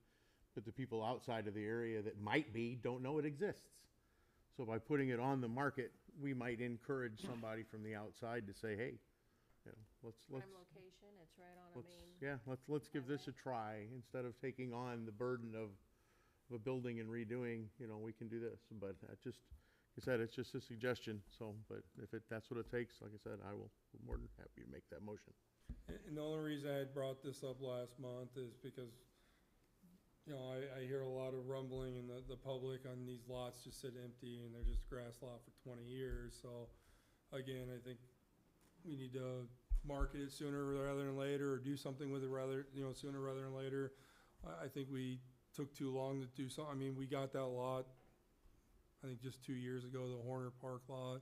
but the people outside of the area that might be don't know it exists. So by putting it on the market, we might encourage somebody from the outside to say, hey, you know, let's Prime location, it's right on a let's main. yeah, let's give this a try instead of taking on the burden of a building and redoing. You know, we can do this. But just, like I said, it's just a suggestion. So, but if that's what it takes, like I said, I will be more than happy to make that motion. And the only reason I had brought this up last month is because, you know, I hear a lot of rumbling in the public on these lots just sit empty and they're just grass lot for 20 years. So again, I think we need to market it sooner rather than later, or do something with it sooner rather than later. I think we took too long to do something. I mean, we got that lot, I think just 2 years ago, the Horner Park lot.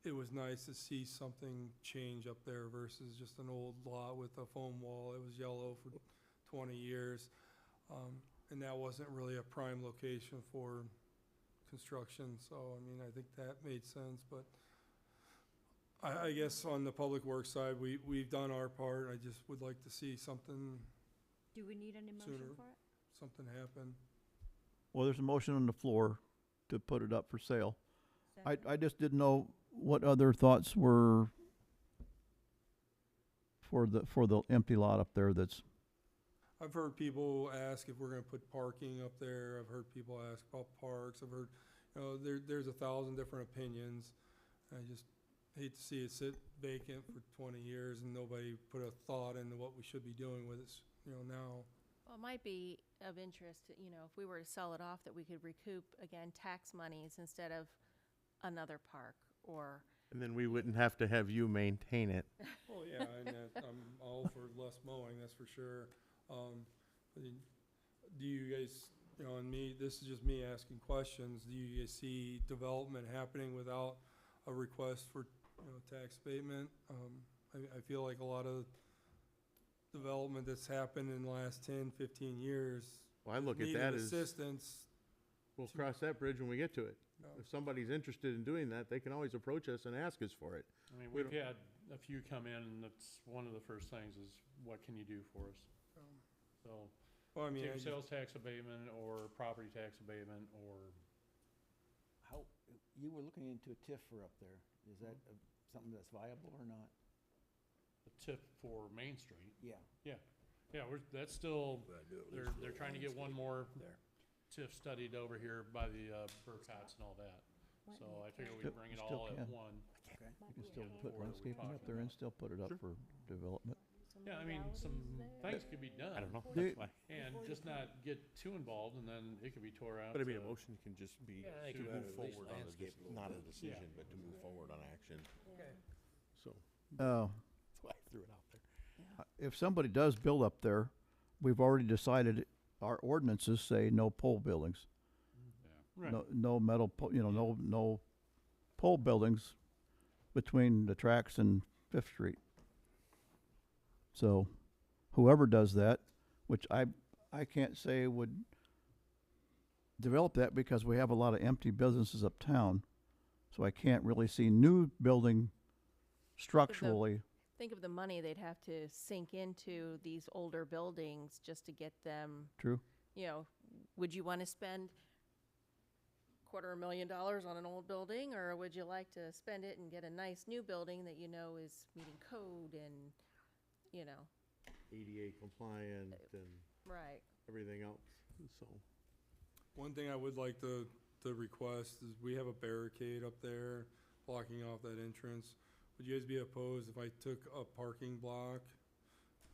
It was nice to see something change up there versus just an old lot with a foam wall. It was yellow for 20 years. And that wasn't really a prime location for construction. So, I mean, I think that made sense. But I guess on the public works side, we've done our part. I just would like to see something Do we need an emotion sooner. for it? Something happen. Well, there's a motion on the floor to put it up for sale. Second. I just didn't know what other thoughts were for the empty lot up there that's, I've heard people ask if we're gonna put parking up there. I've heard people ask about parks. I've heard, you know, there's 1,000 different opinions. I just hate to see it sit vacant for 20 years and nobody put a thought into what we should be doing with it, you know, now. Well, it might be of interest, you know, if we were to sell it off, that we could recoup, again, tax monies instead of another park or. And then we wouldn't have to have you maintain it. Oh, yeah, and I'm all for less mowing, that's for sure. Do you guys, you know, and me, this is just me asking questions, do you guys see development happening without a request for, you know, tax abatement? I feel like a lot of development that's happened in the last 10, 15 years. Well, I look at needed that as, assistance. we'll cross that bridge when we get to it. No. If somebody's interested in doing that, they can always approach us and ask us for it. I mean, We we've don't- had a few come in, and that's one of the first things is, what can you do for us? So, Well, I mean, take sales tax abatement, or property tax abatement, or, How, you were looking into a TIF for up there. Is that something that's viable or not? a tip for Main Street. Yeah. Yeah, that's still, Gotta do at least they're a little trying to get one more there. TIF studied over here by the Burkotts and all that. Might So be a I figure we Still- bring it still all at can. one. you can Might be a still handful. put What are we landscaping up talking there and about? still put it up Sure. for development. Yeah, I mean, some things could be done. I don't know, Do- that's why. And just not get too involved, and then it could be tore out. But I mean, a to- motion can just be Yeah, they to could move at least forward on a, landscape a little not a bit. decision, but to move forward on action. So, Uh, that's why I threw it out there. if somebody does build up there, we've already decided, our ordinances say no pole buildings. Right. No metal, no pole buildings between the tracks and Fifth Street. So whoever does that, which I can't say would develop that because we have a lot of empty businesses uptown. So I can't really see new building structurally. Think of the money they'd have to sink into these older buildings just to get them, True? you know, would you want to spend $250,000 on an old building, or would you like to spend it and get a nice new building that you know is meeting code and, you know, ADA compliant and right? everything else, so. One thing I would like to request is we have a barricade up there blocking off that entrance. Would you guys be opposed if I took a parking block,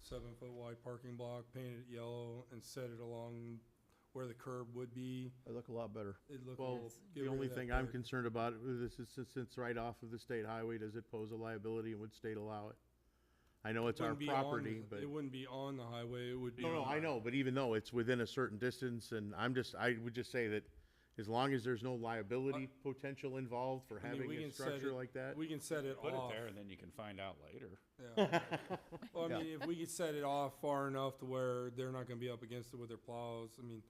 7-foot wide parking block, painted it yellow, and set it along where the curb would be? They look a lot better. It'd look a Well, little, get the rid only of that thing I'm barricade. concerned about with this is since it's right off of the state highway, does it pose a liability and would state allow it? I know it's our Wouldn't be on property, the- but. It wouldn't be on the highway, it would be. No, on I the- know, but even though it's within a certain distance, and I would just say that As long as there's no liability potential involved for I mean, having we a can set structure it- like that. We can set it Put it off. there and then you can find out later. Yeah. Well, I mean, if we could set it off far enough to where they're not gonna be up against it with their plows, I mean,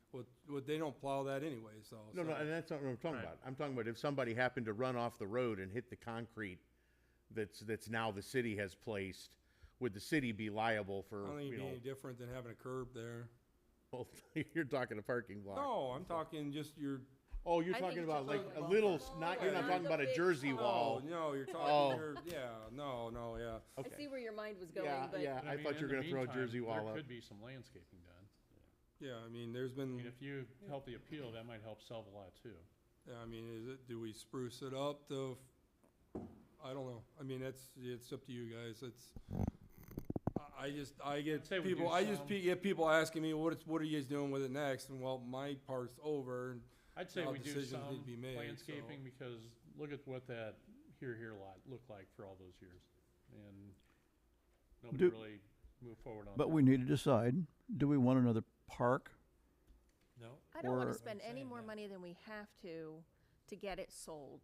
they don't plow that anyway, so. No, no, and that's not what I'm talking Right. about. I'm talking about if somebody happened to run off the road and hit the concrete that's now the city has placed, would the city be liable I for, don't think you it'd be know, any different than having a curb there. well, you're talking a parking lot. No, I'm talking just your, Oh, you're I talking think about just like a a little, bumper. not, you're not Not talking the about a big Jersey plow. wall. oh, no, you're Oh. talking your, yeah, no, yeah. I see where your mind was going, Yeah, but yeah, But I mean, thought you in were the gonna throw a meantime, Jersey wall There up. could be some landscaping done. Yeah, I mean, there's I been, mean, if you help the appeal, that might help solve a lot too. yeah, I mean, do we spruce it up to, I don't know. I mean, it's up to you guys. I get say we people, do get people asking me, what are you guys doing with it next? And well, my part's over, and I'd say Now we do decisions some need to be made, landscaping because look at what that here lot looked like for all those years. And nobody Do- really moved forward on that. But we need to decide, do we want another park? No? I don't want Or- to spend any more money than we have to get it sold.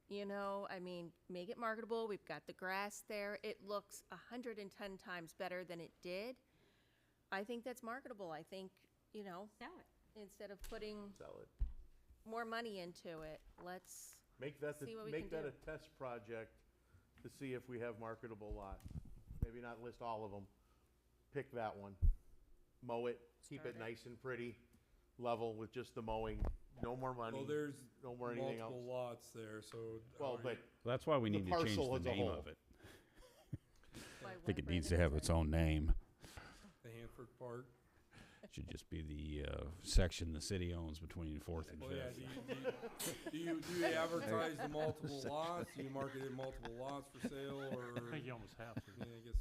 You know, I mean, make it marketable. We've got the grass there. It looks 110 times better than it did. I think that's marketable. I think, you know, Sell it. instead of putting Sell it. more money into it, let's, Make that, See what we make can that do. a test project to see if we have marketable lots. Maybe not list all of them. Pick that one. Mow it, keep it Start it. nice and pretty, level with just the mowing, no more money, well, there's no more anything else. multiple lots there, so. Well, but That's why we The need to change parcel the as a name whole. of it. why I think what, it needs to Brandon? have its own name. The Hanford Park. Should just be the section the city owns between Fourth and Well, yeah, Fifth. do you advertise the multiple lots? Do you market it multiple lots for sale, or? I think you almost have to. Yeah, I guess.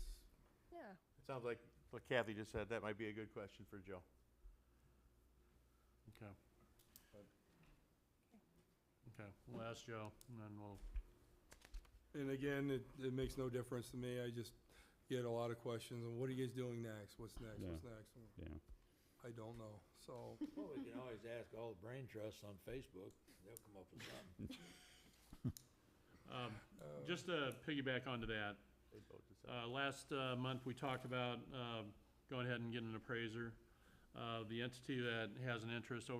Yeah. it sounds like what Kathy just said, that might be a good question for Joe. Okay. Okay, we'll ask Joe and then we'll, And again, it makes no difference to me. I just get a lot of questions, and what are you guys doing next? What's next? Yeah. What's next? Yeah. I don't know, so. Well, we can always ask all the brain trusts on Facebook. They'll come up with something. just to piggyback onto that, They vote to sell. last month, we talked about going ahead and getting an appraiser. The entity that has an interest over